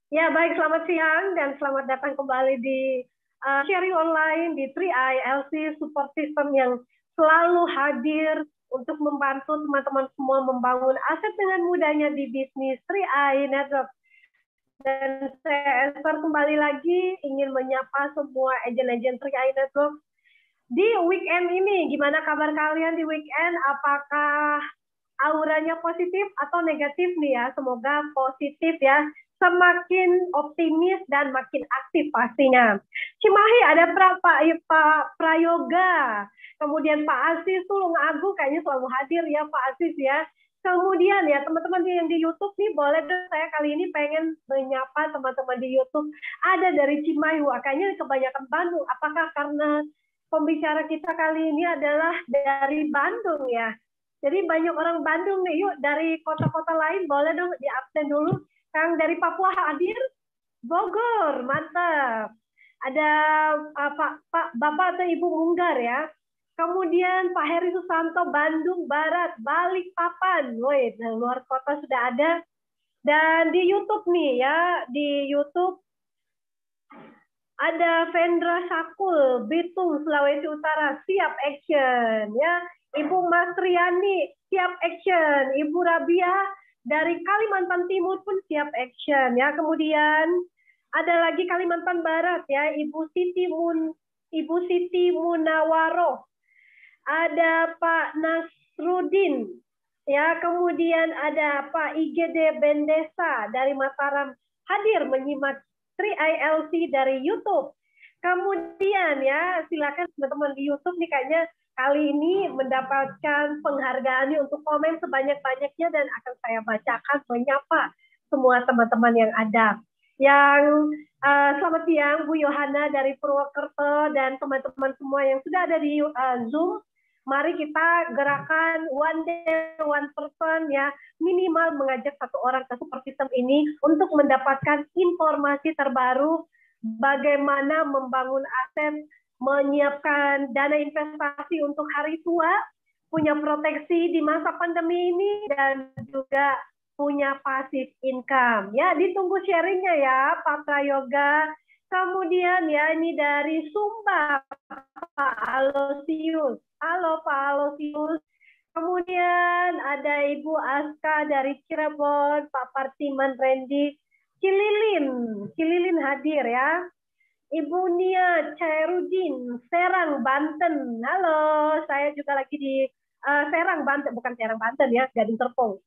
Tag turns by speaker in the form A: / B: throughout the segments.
A: Ya, baik, selamat siang dan selamat datang kembali di sharing online di 3i LC Support System yang selalu hadir untuk membantu teman-teman semua membangun aset dengan mudahnya di bisnis 3i Network. Dan saya Esther kembali lagi ingin menyapa semua agen-agen 3i Network di weekend ini. Gimana kabar kalian di weekend? Apakah auranya positif atau negatif nih ya? Semoga positif ya. Semakin optimis dan makin aktif pastinya. Cimahi ada Pak Prayoga. Kemudian Pak Asis Tulung Agung kayaknya selalu hadir ya Pak Asis ya. Kemudian ya teman-teman yang di YouTube nih boleh deh, saya kali ini pengen menyapa teman-teman di YouTube. Ada dari Cimahi, kayaknya kebanyakan Bandung. Apakah karena pembicara kita kali ini adalah dari Bandung ya? Jadi banyak orang Bandung nih, yuk dari kota-kota lain boleh dong di absen dulu. Kang dari Papua hadir, Bogor, mantap. Ada Bapak atau Ibu Munggar ya. Kemudian Pak Heri Susanto, Bandung Barat, Balikpapan. Woi, luar kota sudah ada. Dan di YouTube nih ya, di YouTube ada Vendra Sakul, Bitung, Sulawesi Utara, siap action ya. Ibu Mas Riani, siap action. Ibu Rabia dari Kalimantan Timur pun siap action ya. Kemudian ada lagi Kalimantan Barat ya, Ibu Siti Munawaro. Ada Pak Nasrudin ya, kemudian ada Pak IGD Bendesa dari Mataram hadir menyimak 3ILC dari YouTube. Kemudian ya, silakan teman-teman di YouTube nih kayaknya kali ini mendapatkan penghargaan untuk komen sebanyak-banyaknya dan akan saya bacakan menyapa semua teman-teman yang ada. Yang selamat siang Bu Yohana dari Purwokerto dan teman-teman semua yang sudah ada di Zoom. Mari kita gerakan one day one person ya, minimal mengajak satu orang ke support system ini untuk mendapatkan informasi terbaru bagaimana membangun aset, menyiapkan dana investasi untuk hari tua, punya proteksi di masa pandemi ini, dan juga punya passive income. Ya, ditunggu sharingnya ya Pak Prayoga. Kemudian ya, ini dari Sumba, Pak Alosius. Halo Pak Alosius. Kemudian ada Ibu Aska dari Cirebon, Pak Partiman Randy, Cililin hadir ya. Ibu Nia Cairudin, Serang, Banten. Halo, saya juga lagi di Serang, Banten, bukan Serang, Banten ya, Gading Serpong.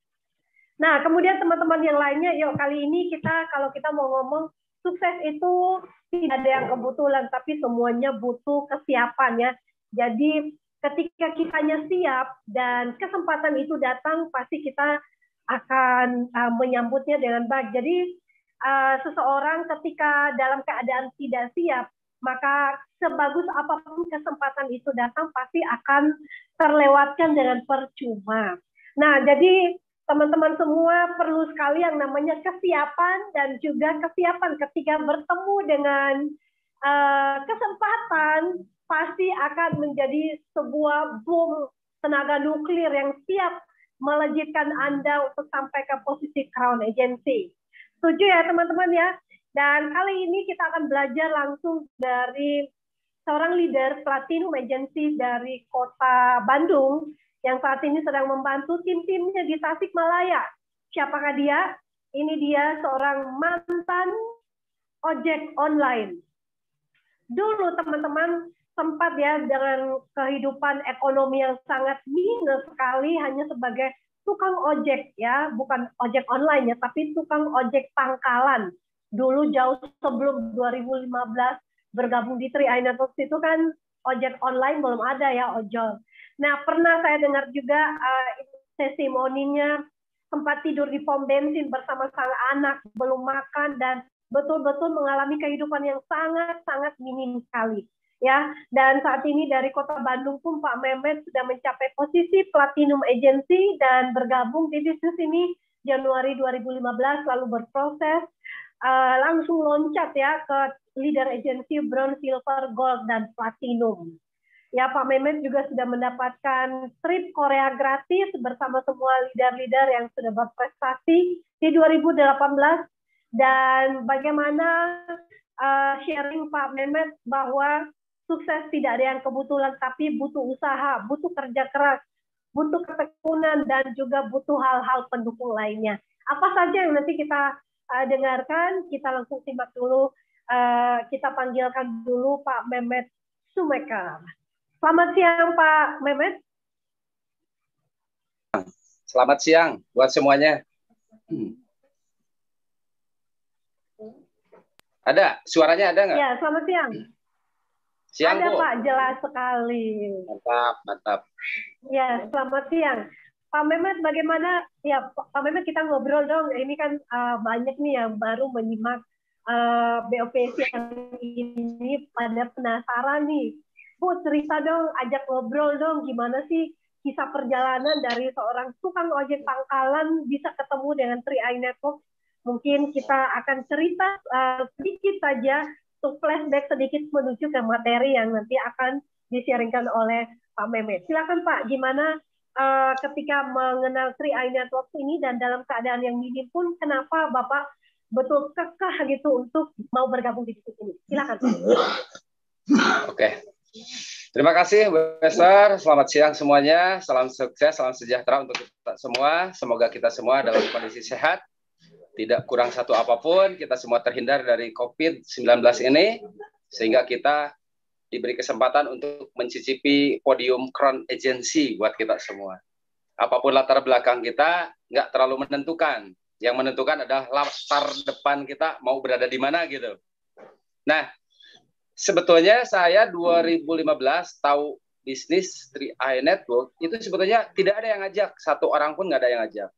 A: Nah, kemudian teman-teman yang lainnya, yuk kali ini kalau kita mau ngomong sukses itu tidak ada yang kebetulan, tapi semuanya butuh kesiapan ya. Jadi ketika kitanya siap dan kesempatan itu datang, pasti kita akan menyambutnya dengan baik. Jadi seseorang ketika dalam keadaan tidak siap, maka sebagus apapun kesempatan itu datang, pasti akan terlewatkan dengan percuma. Nah, jadi teman-teman semua perlu sekali yang namanya kesiapan dan juga kesiapan ketika bertemu dengan kesempatan pasti akan menjadi sebuah bom tenaga nuklir yang siap melejitkan Anda untuk sampai ke posisi crown agency. Setuju ya teman-teman ya? Dan kali ini kita akan belajar langsung dari seorang leader Platinum Agency dari kota Bandung yang saat ini sedang membantu tim-timnya di Tasikmalaya. Siapakah dia? Ini dia seorang mantan ojek online. Dulu teman-teman sempat ya dengan kehidupan ekonomi yang sangat minus sekali hanya sebagai tukang ojek ya, bukan ojek online ya, tapi tukang ojek pangkalan. Dulu jauh sebelum 2015 bergabung di 3i Networks itu kan ojek online belum ada ya, ojol. Nah, pernah saya dengar juga testimoninya sempat tidur di pom bensin bersama sang anak, belum makan, dan betul-betul mengalami kehidupan yang sangat-sangat minim sekali. Ya, dan saat ini dari kota Bandung pun Pak Mehmet sudah mencapai posisi Platinum Agency dan bergabung di bisnis ini Januari 2015, lalu berproses langsung loncat ya ke leader agency Bronze, Silver, Gold, dan Platinum. Ya, Pak Mehmet juga sudah mendapatkan trip Korea gratis bersama semua leader-leader yang sudah berprestasi di 2018 Dan bagaimana sharing Pak Mehmet bahwa sukses tidak ada yang kebetulan, tapi butuh usaha, butuh kerja keras, butuh ketekunan, dan juga butuh hal-hal pendukung lainnya. Apa saja yang nanti kita dengarkan, kita langsung simak dulu. Kita panggilkan dulu Pak Mehmet Sumekar. Selamat siang Pak Mehmet.
B: Selamat siang buat semuanya. Ada? Suaranya ada nggak?
A: Ya, selamat siang.
B: Siang,
A: ada
B: Bu.
A: Pak, jelas sekali.
B: Mantap, mantap.
A: Ya, selamat siang. Pak Mehmet, bagaimana? Ya, Pak Mehmet, kita ngobrol dong. Ini kan banyak nih yang baru menyimak BOPC yang ini pada penasaran nih. Bu, cerita dong, ajak ngobrol dong. Gimana sih kisah perjalanan dari seorang tukang ojek pangkalan bisa ketemu dengan 3i Network? Mungkin kita akan cerita sedikit saja untuk flashback sedikit menuju ke materi yang nanti akan di-sharingkan oleh Pak Mehmet. Silakan Pak, gimana ketika mengenal 3i Network ini dan dalam keadaan yang minim pun, kenapa Bapak betul kekeh gitu untuk mau bergabung di bisnis ini? Silakan Pak.
B: Oke. Terima kasih, Bu Esther. Selamat siang semuanya. Salam sukses, salam sejahtera untuk kita semua. Semoga kita semua dalam kondisi sehat, tidak kurang satu apapun. Kita semua terhindar dari COVID-19 ini, sehingga kita diberi kesempatan untuk mencicipi podium Crown Agency buat kita semua. Apapun latar belakang kita, nggak terlalu menentukan. Yang menentukan adalah latar depan kita mau berada di mana gitu. Nah, sebetulnya saya 2015 tahu bisnis 3i Network, itu sebetulnya tidak ada yang ngajak. Satu orang pun nggak ada yang ngajak.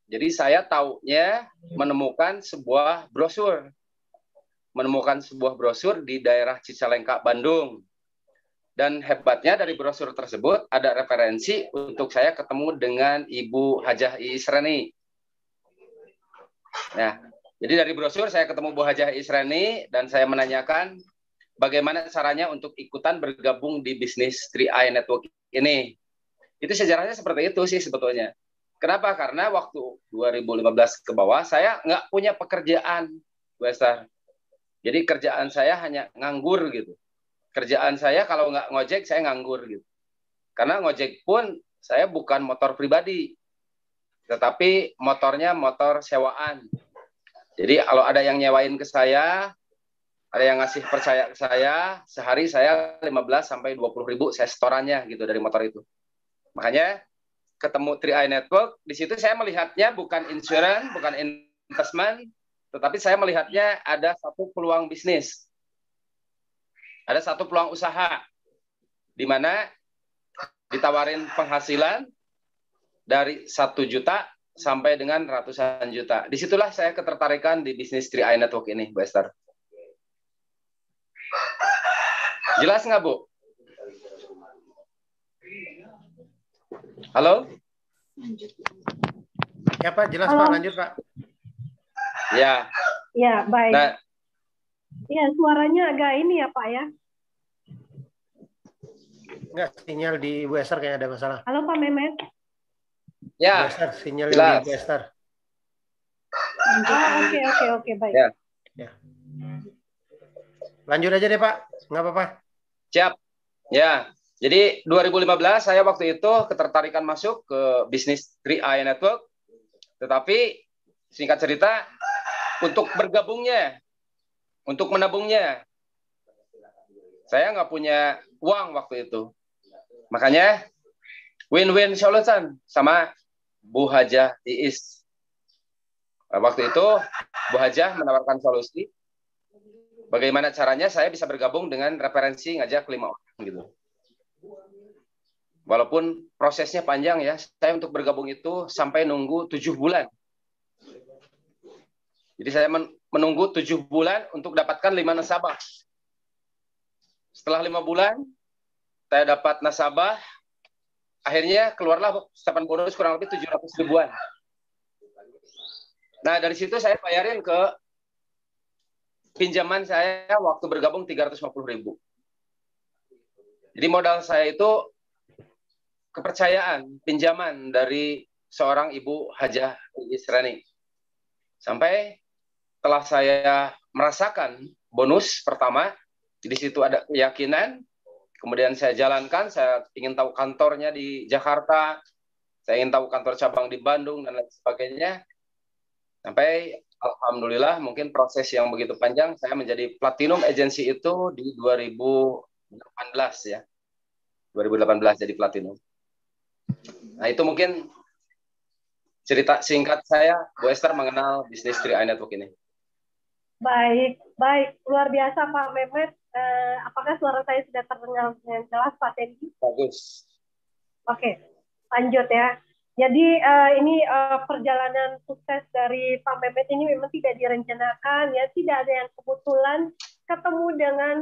B: Jadi saya taunya menemukan sebuah brosur. Menemukan sebuah brosur di daerah Cicalengka, Bandung. Dan hebatnya dari brosur tersebut ada referensi untuk saya ketemu dengan Ibu Hajah Isreni. Nah, jadi dari brosur saya ketemu Bu Hajah Isreni dan saya menanyakan bagaimana caranya untuk ikutan bergabung di bisnis 3i Network ini. Itu sejarahnya seperti itu sih sebetulnya. Kenapa? Karena waktu 2015 ke bawah saya nggak punya pekerjaan, Bu Esther. Jadi kerjaan saya hanya nganggur gitu. Kerjaan saya kalau nggak ngojek, saya nganggur gitu. Karena ngojek pun saya bukan motor pribadi, tetapi motornya motor sewaan. Jadi kalau ada yang nyewain ke saya, ada yang ngasih percaya ke saya, sehari saya 15-20 ribu saya setorannya gitu dari motor itu. Makanya ketemu 3i Network, di situ saya melihatnya bukan insurance, bukan investment, tetapi saya melihatnya ada satu peluang bisnis. Ada satu peluang usaha, di mana ditawarin penghasilan dari 1 juta sampai dengan ratusan juta. Disitulah saya ketertarikan di bisnis 3i Network ini, Bu Esther. Jelas nggak, Bu? Halo?
C: Ya Pak, jelas.
A: Halo.
C: Pak, lanjut Pak.
B: Ya.
A: Ya, baik.
B: Nah,
A: ya, suaranya agak ini ya Pak ya.
C: Enggak, sinyal di Bu Esther kayaknya ada masalah.
A: Halo Pak Mehmet.
B: ya.
C: Bu Esther, sinyal
B: Jelas.
C: di Bu Esther.
A: Oke, baik.
B: Ya.
C: Ya. Lanjut aja deh Pak, nggak apa-apa.
B: Siap. Ya. Jadi 2015 saya waktu itu ketertarikan masuk ke bisnis 3i Network. Tetapi singkat cerita, untuk bergabungnya, untuk menabungnya, saya nggak punya uang waktu itu. Makanya win-win solution sama Bu Hajah Iis. Waktu itu Bu Hajah menawarkan solusi bagaimana caranya saya bisa bergabung dengan referensi ngajak 5 orang gitu. Walaupun prosesnya panjang ya, saya untuk bergabung itu sampai nunggu 7 bulan. Jadi saya menunggu 7 bulan untuk dapatkan 5 nasabah. Setelah 5 bulan, saya dapat nasabah. Akhirnya keluarlah ucapan bonus kurang lebih 700 ribuan. Nah, dari situ saya bayarin ke pinjaman saya waktu bergabung 350 ribu. Jadi modal saya itu kepercayaan, pinjaman dari seorang Ibu Hajah Isreni. Sampai setelah saya merasakan bonus pertama, di situ ada keyakinan, kemudian saya jalankan, saya ingin tahu kantornya di Jakarta, saya ingin tahu kantor cabang di Bandung, dan lain sebagainya. Sampai alhamdulillah mungkin proses yang begitu panjang, saya menjadi Platinum Agency itu di 2018 ya. 2018 jadi Platinum. Nah itu mungkin cerita singkat saya, Bu Esther mengenal bisnis 3i Network ini.
A: Baik, luar biasa Pak Mehmet. Apakah suara saya sudah terdengar dengan jelas Pak Tendi?
B: Bagus.
A: Oke, lanjut ya. Jadi ini perjalanan sukses dari Pak Mehmet ini memang tidak direncanakan ya, tidak ada yang kebetulan ketemu dengan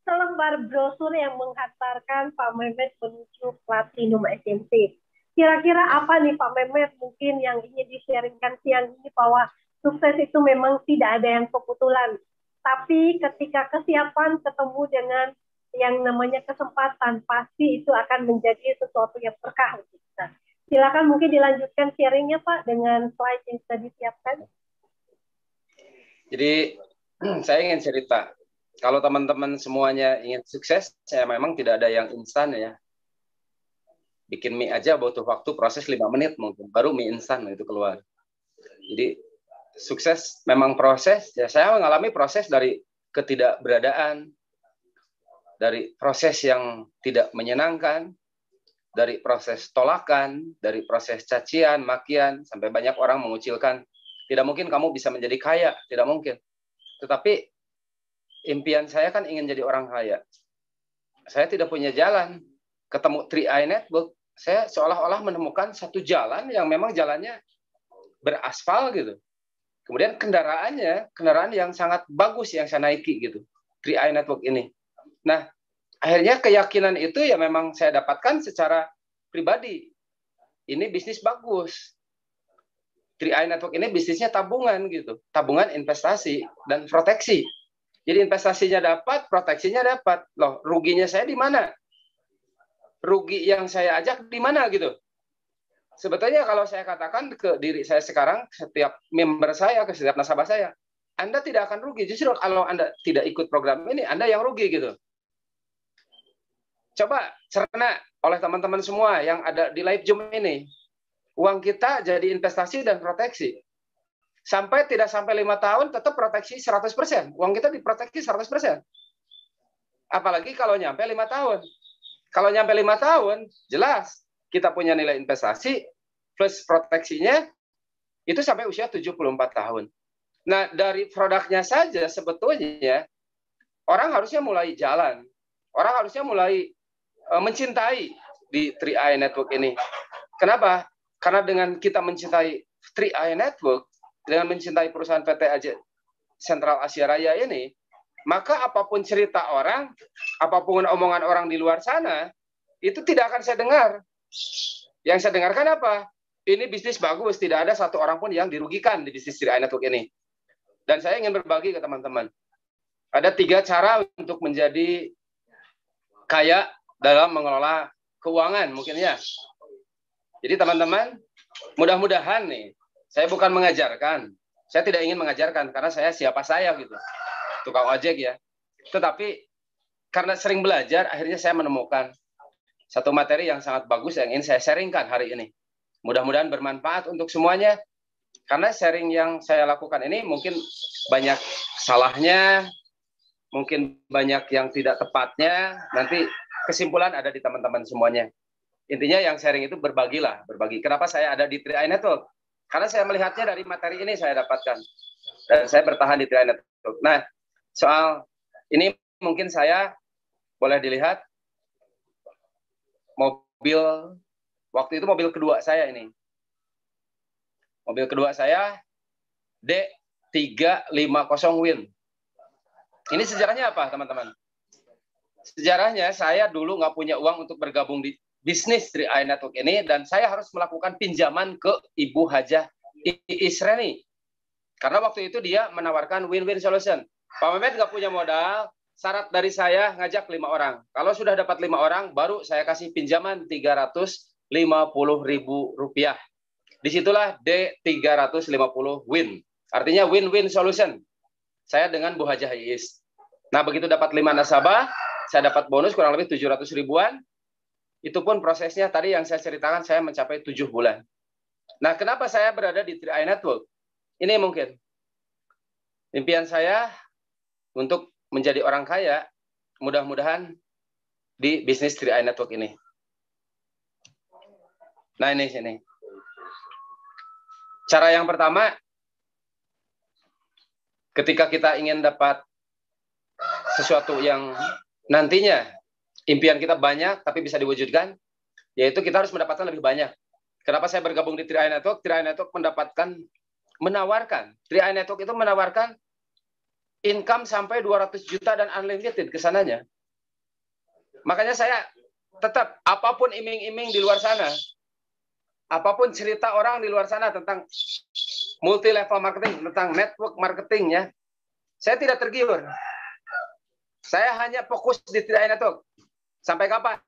A: selembar brosur yang menghantarkan Pak Mehmet menuju Platinum Agency. Kira-kira apa nih Pak Mehmet mungkin yang ingin di-sharingkan siang ini bahwa sukses itu memang tidak ada yang kebetulan. Tapi ketika kesiapan ketemu dengan yang namanya kesempatan, pasti itu akan menjadi sesuatu yang berkah. Nah, silakan mungkin dilanjutkan sharingnya Pak dengan slide yang sudah disiapkan.
B: Jadi saya ingin cerita, kalau teman-teman semuanya ingin sukses, saya memang tidak ada yang instan ya. Bikin mie aja butuh waktu proses 5 menit mungkin, baru mie instan itu keluar. Jadi sukses memang proses, ya saya mengalami proses dari ketidakberadaan, dari proses yang tidak menyenangkan, dari proses tolakan, dari proses cacian, makian, sampai banyak orang mengucilkan, tidak mungkin kamu bisa menjadi kaya, tidak mungkin. Tetapi impian saya kan ingin jadi orang kaya. Saya tidak punya jalan, ketemu 3i Network, saya seolah-olah menemukan satu jalan yang memang jalannya beraspal gitu. Kemudian kendaraan yang sangat bagus yang saya naiki gitu. 3i Network ini. Nah, akhirnya keyakinan itu ya memang saya dapatkan secara pribadi. Ini bisnis bagus. 3i Network ini bisnisnya tabungan gitu. Tabungan, investasi, dan proteksi. Jadi investasinya dapat, proteksinya dapat. Loh, ruginya saya di mana? Rugi yang saya ajak di mana gitu. Sebetulnya kalau saya katakan ke diri saya sekarang, setiap member saya, ke setiap nasabah saya, Anda tidak akan rugi. Justru kalau Anda tidak ikut program ini, Anda yang rugi gitu. Coba cerna oleh teman-teman semua yang ada di live Zoom ini. Uang kita jadi investasi dan proteksi. Tidak sampai 5 tahun, tetap proteksi 100%. Uang kita diproteksi 100%. Apalagi kalau nyampe 5 tahun. Kalau nyampe 5 tahun, jelas kita punya nilai investasi plus proteksinya itu sampai usia 74 tahun. Nah, dari produknya saja sebetulnya orang harusnya mulai jalan. Orang harusnya mulai mencintai di 3i Network ini. Kenapa? Karena dengan kita mencintai 3i Network, dengan mencintai perusahaan PT Sentral Asia Raya ini, maka apapun cerita orang, apapun omongan orang di luar sana, itu tidak akan saya dengar. Yang saya dengarkan apa? Ini bisnis bagus, tidak ada satu orang pun yang dirugikan di bisnis 3i Network ini. Dan saya ingin berbagi ke teman-teman. Ada 3 cara untuk menjadi kaya dalam mengelola keuangan mungkin ya. Jadi teman-teman, mudah-mudahan nih, saya bukan mengajarkan. Saya tidak ingin mengajarkan karena saya siapa saya gitu. Tukang ojek ya. Tetapi karena sering belajar, akhirnya saya menemukan satu materi yang sangat bagus yang ingin saya sharingkan hari ini. Mudah-mudahan bermanfaat untuk semuanya. Karena sharing yang saya lakukan ini mungkin banyak salahnya, mungkin banyak yang tidak tepatnya. Nanti kesimpulan ada di teman-teman semuanya. Intinya yang sharing itu berbagilah, berbagi. Kenapa saya ada di 3i Network? Karena saya melihatnya dari materi ini saya dapatkan. Dan saya bertahan di 3i Network. Nah, soal ini mungkin saya boleh dilihat mobil, waktu itu mobil kedua saya ini. Mobil kedua saya D350 Win. Ini sejarahnya apa teman-teman? Sejarahnya saya dulu nggak punya uang untuk bergabung di bisnis 3i Network ini dan saya harus melakukan pinjaman ke Ibu Hajah Isreni. Karena waktu itu dia menawarkan win-win solution. Pak Mehmet nggak punya modal, syarat dari saya ngajak 5 orang. Kalau sudah dapat 5 orang, baru saya kasih pinjaman Rp350.000. Disitulah D350 Win. Artinya win-win solution. Saya dengan Bu Hajah Iis. Nah, begitu dapat 5 nasabah, saya dapat bonus kurang lebih 700 ribuan. Itu pun prosesnya tadi yang saya ceritakan, saya mencapai 7 bulan. Nah, kenapa saya berada di 3i Network? Ini mungkin impian saya untuk menjadi orang kaya, mudah-mudahan di bisnis 3i Network ini. Nah, ini sini. Cara yang pertama, ketika kita ingin dapat sesuatu yang nantinya impian kita banyak tapi bisa diwujudkan, yaitu kita harus mendapatkan lebih banyak. Kenapa saya bergabung di 3i Network? 3i Network menawarkan 3i Network itu menawarkan income sampai 200 juta dan unlimited kesananya. Makanya saya tetap, apapun iming-iming di luar sana, apapun cerita orang di luar sana tentang multi level marketing, tentang network marketing ya, saya tidak tergiur. Saya hanya fokus di 3i Network. Sampai kapan?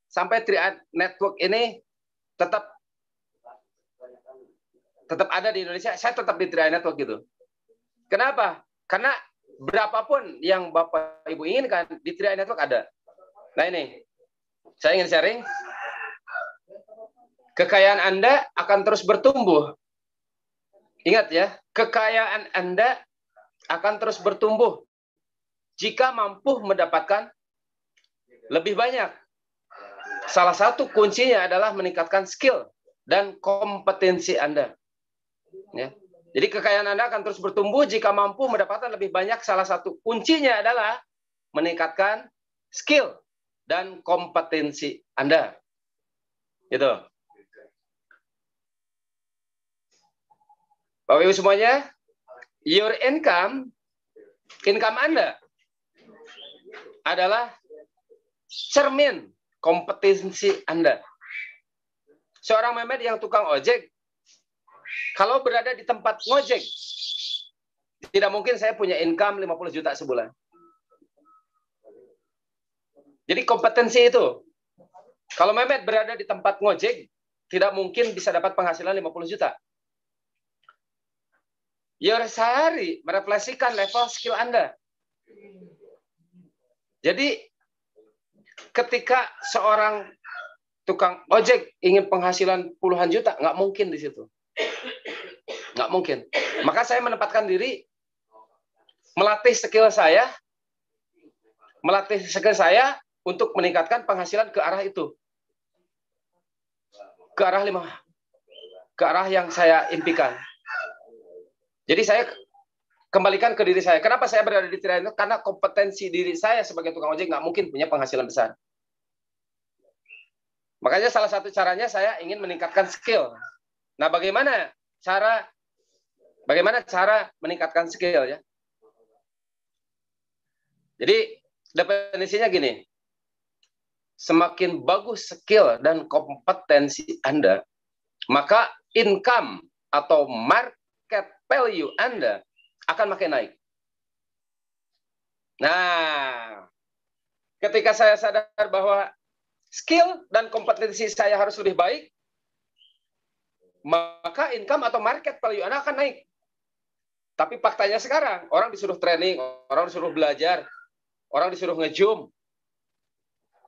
B: Sampai 3i Network ini tetap ada di Indonesia, saya tetap di 3i Network gitu. Kenapa? Karena berapapun yang Bapak Ibu inginkan, di 3i Network ada. Nah ini, saya ingin sharing. Kekayaan Anda akan terus bertumbuh. Ingat ya, kekayaan Anda akan terus bertumbuh jika mampu mendapatkan lebih banyak. Salah satu kuncinya adalah meningkatkan skill dan kompetensi Anda. Ya. Jadi kekayaan Anda akan terus bertumbuh jika mampu mendapatkan lebih banyak. Salah satu kuncinya adalah meningkatkan skill dan kompetensi Anda. Gitu. Bapak Ibu semuanya, your income Anda adalah cermin kompetensi Anda. Seorang Mehmet yang tukang ojek, kalau berada di tempat ngojek, tidak mungkin saya punya income 50 juta sebulan. Jadi kompetensi itu. Kalau Mehmet berada di tempat ngojek, tidak mungkin bisa dapat penghasilan 50 juta. Your sehari merefleksikan level skill Anda. Jadi, ketika seorang tukang ojek ingin penghasilan puluhan juta, nggak mungkin di situ. Nggak mungkin. Maka saya menempatkan diri, melatih skill saya untuk meningkatkan penghasilan ke arah itu. Ke arah yang saya impikan. Jadi saya kembalikan ke diri saya. Kenapa saya berada di 3i Network? Karena kompetensi diri saya sebagai tukang ojek nggak mungkin punya penghasilan besar. Makanya salah satu caranya saya ingin meningkatkan skill. Nah, bagaimana cara meningkatkan skill ya? Jadi definisinya gini. Semakin bagus skill dan kompetensi Anda, maka income atau market value Anda akan makin naik. Nah, ketika saya sadar bahwa skill dan kompetensi saya harus lebih baik, maka income atau market value Anda akan naik. Tapi faktanya sekarang, orang disuruh training, orang disuruh belajar, orang disuruh nge-zoom.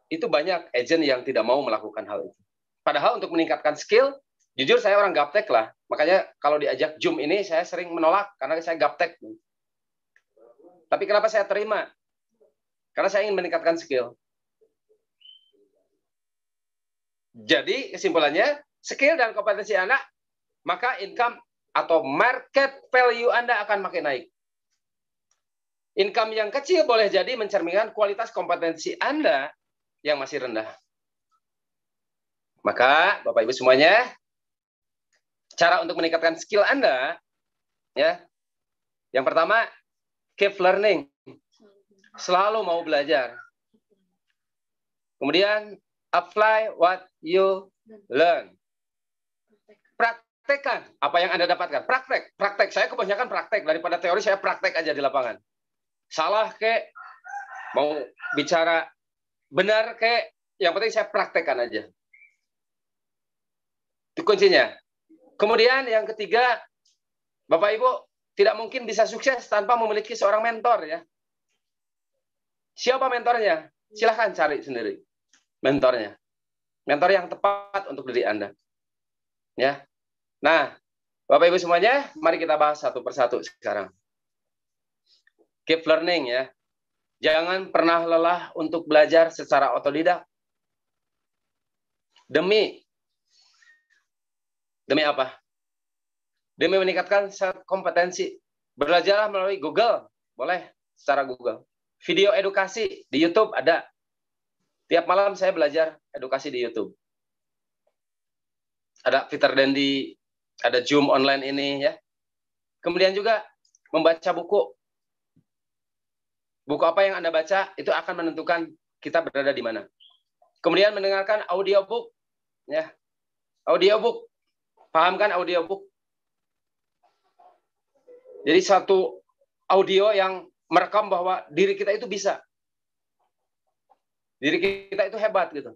B: Itu banyak agent yang tidak mau melakukan hal itu. Padahal untuk meningkatkan skill, jujur saya orang gaptek lah. Makanya kalau diajak Zoom ini saya sering menolak karena saya gaptek. Tapi kenapa saya terima? Karena saya ingin meningkatkan skill. Jadi kesimpulannya, skill dan kompetensi Anda, maka income atau market value Anda akan makin naik. Income yang kecil boleh jadi mencerminkan kualitas kompetensi Anda yang masih rendah. Maka Bapak Ibu semuanya, cara untuk meningkatkan skill Anda, ya, yang pertama, keep learning. Selalu mau belajar. Kemudian, apply what you learn. Praktekkan apa yang Anda dapatkan. Praktek. Saya kebanyakan praktek. Daripada teori, saya praktek aja di lapangan. Salah kek, mau bicara benar kek, yang penting saya praktekkan aja. Itu kuncinya. Kemudian yang ketiga, Bapak Ibu, tidak mungkin bisa sukses tanpa memiliki seorang mentor ya. Siapa mentornya? Silahkan cari sendiri mentornya. Mentor yang tepat untuk diri Anda. Ya. Nah, Bapak Ibu semuanya, mari kita bahas satu persatu sekarang. Keep learning ya. Jangan pernah lelah untuk belajar secara otodidak. Demi apa? Demi meningkatkan kompetensi. Belajarlah melalui Google. Boleh secara Google. Video edukasi di YouTube ada. Tiap malam saya belajar edukasi di YouTube. Ada Peter Dendi, ada Zoom online ini ya. Kemudian juga membaca buku. Buku apa yang Anda baca itu akan menentukan kita berada di mana. Kemudian mendengarkan audiobook ya. Audiobook. Paham kan audiobook? Jadi satu audio yang merekam bahwa diri kita itu bisa. Diri kita itu hebat gitu.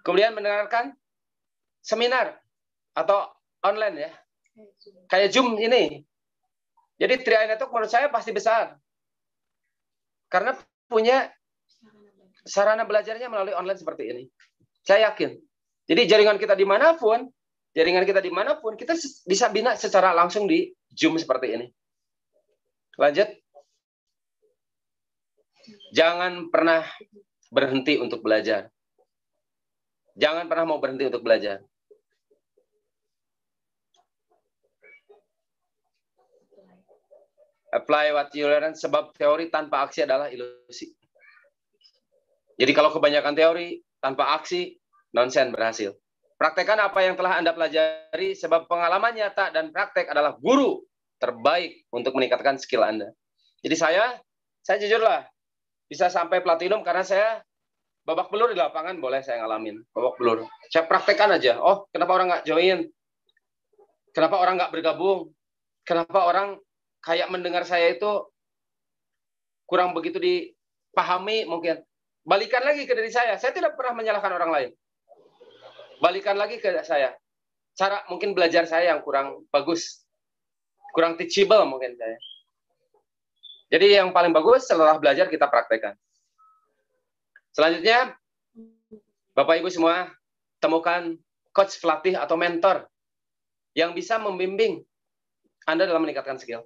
B: Kemudian mendengarkan seminar atau online ya. Kayak Zoom ini. Jadi Tri Network menurut saya pasti besar. Karena punya sarana belajarnya melalui online seperti ini. Saya yakin. Jadi jaringan kita dimanapun, kita bisa bina secara langsung di Zoom seperti ini. Lanjut. Jangan pernah berhenti untuk belajar. Jangan pernah mau berhenti untuk belajar. Apply what you learn, sebab teori tanpa aksi adalah ilusi. Jadi kalau kebanyakan teori tanpa aksi, nonsen berhasil. Praktekkan apa yang telah Anda pelajari, sebab pengalaman nyata dan praktek adalah guru terbaik untuk meningkatkan skill Anda. Jadi saya jujur lah, bisa sampai platinum karena saya babak belur di lapangan, boleh saya ngalamin. Babak belur. Saya praktekkan aja. Oh, kenapa orang nggak join? Kenapa orang nggak bergabung? Kenapa orang kayak mendengar saya itu kurang begitu dipahami mungkin. Balikan lagi ke diri saya. Saya tidak pernah menyalahkan orang lain. Balikan lagi ke saya. Cara mungkin belajar saya yang kurang bagus. Kurang teachable mungkin saya. Jadi yang paling bagus setelah belajar kita praktekkan. Selanjutnya, Bapak Ibu semua, temukan coach pelatih atau mentor yang bisa membimbing Anda dalam meningkatkan skill.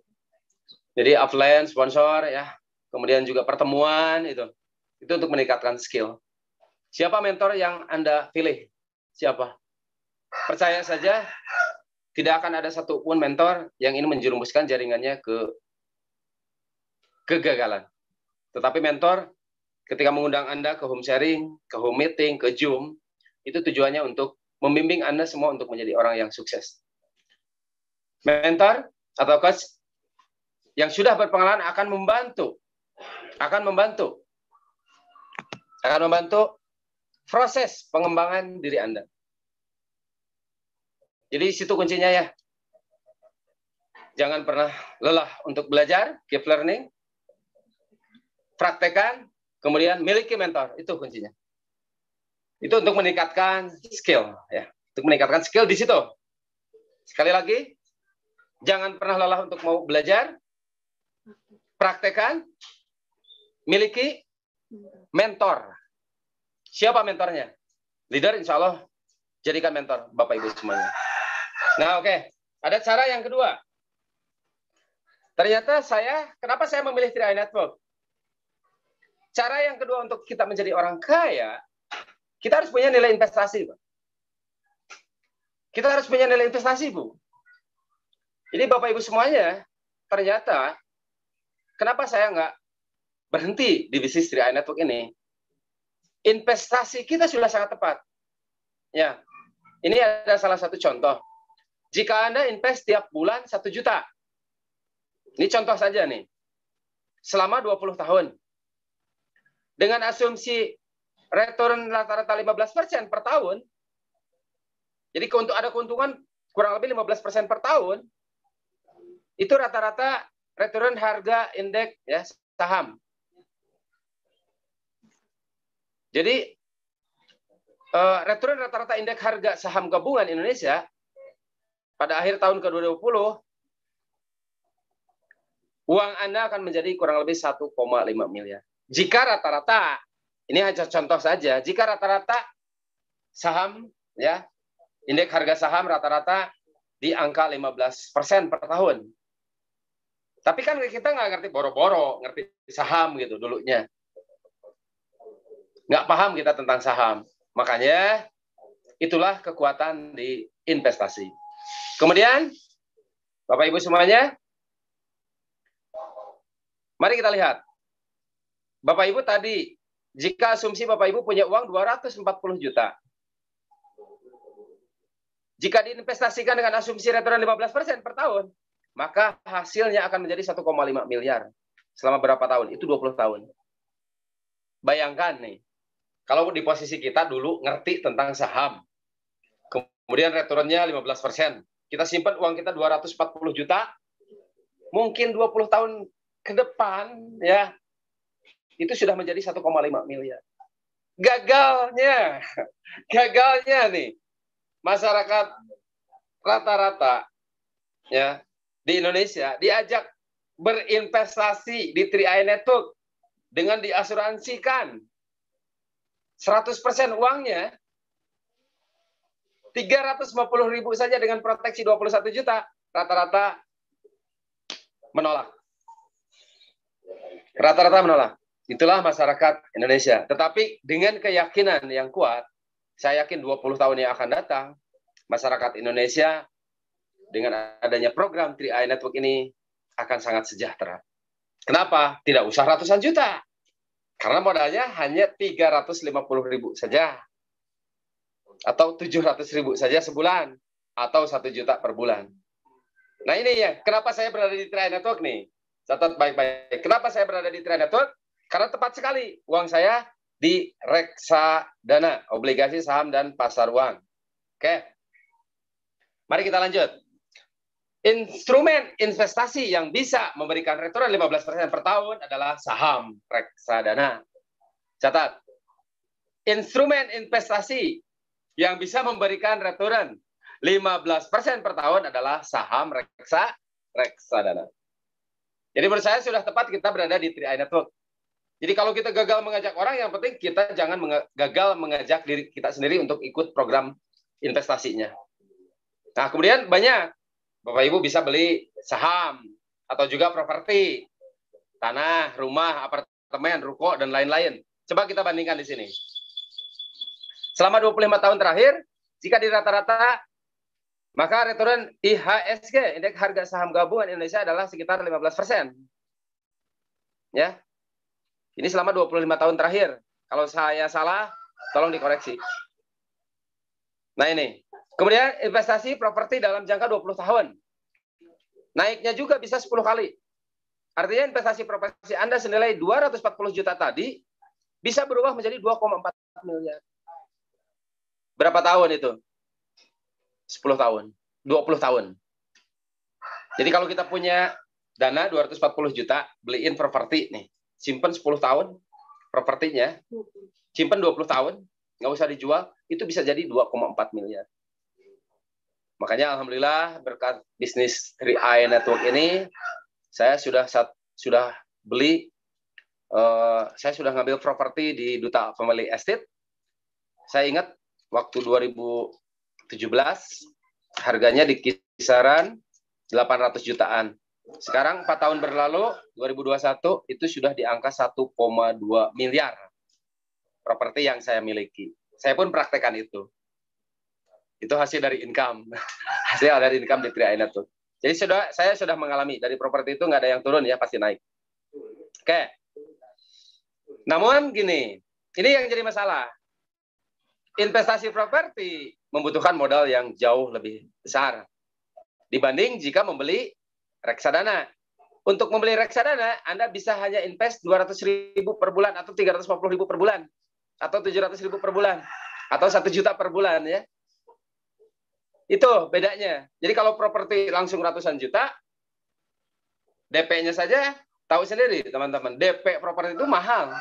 B: Jadi offline, sponsor, ya, kemudian juga pertemuan itu untuk meningkatkan skill. Siapa mentor yang Anda pilih? Siapa? Percaya saja, tidak akan ada satupun mentor yang ini menjerumuskan jaringannya ke kegagalan. Tetapi mentor, ketika mengundang Anda ke home sharing, ke home meeting, ke Zoom, itu tujuannya untuk membimbing Anda semua untuk menjadi orang yang sukses. Mentor atau coach yang sudah berpengalaman akan membantu proses pengembangan diri Anda. Jadi situ kuncinya ya. Jangan pernah lelah untuk belajar, keep learning, praktekkan, kemudian miliki mentor, itu kuncinya. Itu untuk meningkatkan skill, ya. Untuk meningkatkan skill di situ. Sekali lagi, jangan pernah lelah untuk mau belajar, praktekkan, miliki mentor. Siapa mentornya? Leader, insya Allah jadikan mentor Bapak Ibu semuanya. Nah, oke. Ada cara yang kedua. Ternyata kenapa saya memilih 3i Network? Cara yang kedua untuk kita menjadi orang kaya, kita harus punya nilai investasi, Pak. Kita harus punya nilai investasi, Bu. Jadi Bapak Ibu semuanya, ternyata kenapa saya nggak berhenti di bisnis 3i Network ini? Investasi kita sudah sangat tepat. Ya, ini ada salah satu contoh. Jika Anda invest tiap bulan 1 juta, ini contoh saja nih, selama 20 tahun, dengan asumsi return rata-rata 15% per tahun, jadi ada keuntungan kurang lebih 15% per tahun, itu rata-rata return harga indeks ya saham. Jadi return rata-rata indeks harga saham gabungan Indonesia pada akhir tahun ke-2020 uang Anda akan menjadi kurang lebih 1,5 miliar. Jika rata-rata, ini hanya contoh saja, jika rata-rata saham, ya, indeks harga saham rata-rata di angka 15% per tahun. Tapi kan kita nggak ngerti boro-boro, ngerti saham gitu dulunya. Nggak paham kita tentang saham. Makanya itulah kekuatan di investasi. Kemudian, Bapak Ibu semuanya, mari kita lihat. Bapak Ibu tadi, jika asumsi Bapak Ibu punya uang 240 juta. Jika diinvestasikan dengan asumsi return 15% per tahun, maka hasilnya akan menjadi 1,5 miliar. Selama berapa tahun? Itu 20 tahun. Bayangkan nih, kalau di posisi kita dulu ngerti tentang saham, kemudian returnnya 15%, kita simpan uang kita 240 juta, mungkin 20 tahun ke depan, ya, itu sudah menjadi 1,5 miliar. Gagalnya nih, masyarakat rata-rata ya di Indonesia diajak berinvestasi di 3i Network dengan diasuransikan 100% uangnya 350.000 saja dengan proteksi 21 juta, rata-rata menolak. Rata-rata menolak. Itulah masyarakat Indonesia. Tetapi dengan keyakinan yang kuat, saya yakin 20 tahun yang akan datang, masyarakat Indonesia dengan adanya program 3i Network ini akan sangat sejahtera. Kenapa? Tidak usah ratusan juta. Karena modalnya hanya 350.000 saja. Atau 700.000 saja sebulan. Atau 1 juta per bulan. Nah ini ya, kenapa saya berada di 3i Network nih? Catat baik-baik. Kenapa saya berada di 3i Network? Karena tepat sekali uang saya di reksadana, obligasi saham dan pasar uang. Oke. Mari kita lanjut. Instrumen investasi yang bisa memberikan return 15% per tahun adalah saham reksadana. Catat. Instrumen investasi yang bisa memberikan return 15% per tahun adalah saham reksadana. Jadi menurut saya sudah tepat kita berada di 3i Network. Jadi kalau kita gagal mengajak orang, yang penting kita jangan gagal mengajak diri kita sendiri untuk ikut program investasinya. Nah, kemudian banyak. Bapak Ibu bisa beli saham atau juga properti, tanah, rumah, apartemen, ruko, dan lain-lain. Coba kita bandingkan di sini. Selama 25 tahun terakhir, jika di rata-rata, maka return IHSG, indeks harga saham gabungan Indonesia adalah sekitar 15%. Ya. Ini selama 25 tahun terakhir. Kalau saya salah, tolong dikoreksi. Nah ini. Kemudian investasi properti dalam jangka 20 tahun. Naiknya juga bisa 10 kali. Artinya investasi properti Anda senilai 240 juta tadi bisa berubah menjadi 2,4 miliar. Berapa tahun itu? 10 tahun. 20 tahun. Jadi kalau kita punya dana 240 juta, beliin properti nih. Simpen 10 tahun propertinya, simpen 20 tahun, nggak usah dijual, itu bisa jadi 2,4 miliar. Makanya alhamdulillah berkat bisnis 3i Network ini, saya sudah beli, saya sudah ngambil properti di Duta Family Estate. Saya ingat waktu 2017 harganya di kisaran 800 jutaan. Sekarang 4 tahun berlalu, 2021 itu sudah di angka 1,2 miliar properti yang saya miliki. Saya pun praktekkan itu. Itu hasil dari income. Hasil dari income di 3i Network. Jadi saya sudah mengalami, dari properti itu nggak ada yang turun ya, pasti naik. Oke. Namun gini, ini yang jadi masalah. Investasi properti membutuhkan modal yang jauh lebih besar dibanding jika membeli reksadana. Untuk membeli reksadana, Anda bisa hanya invest 200.000 per bulan, atau 350.000 per bulan, atau 700.000 per bulan, atau 1 juta per bulan ya. Itu bedanya. Jadi kalau properti langsung ratusan juta, DP-nya saja tahu sendiri teman-teman. DP properti itu mahal.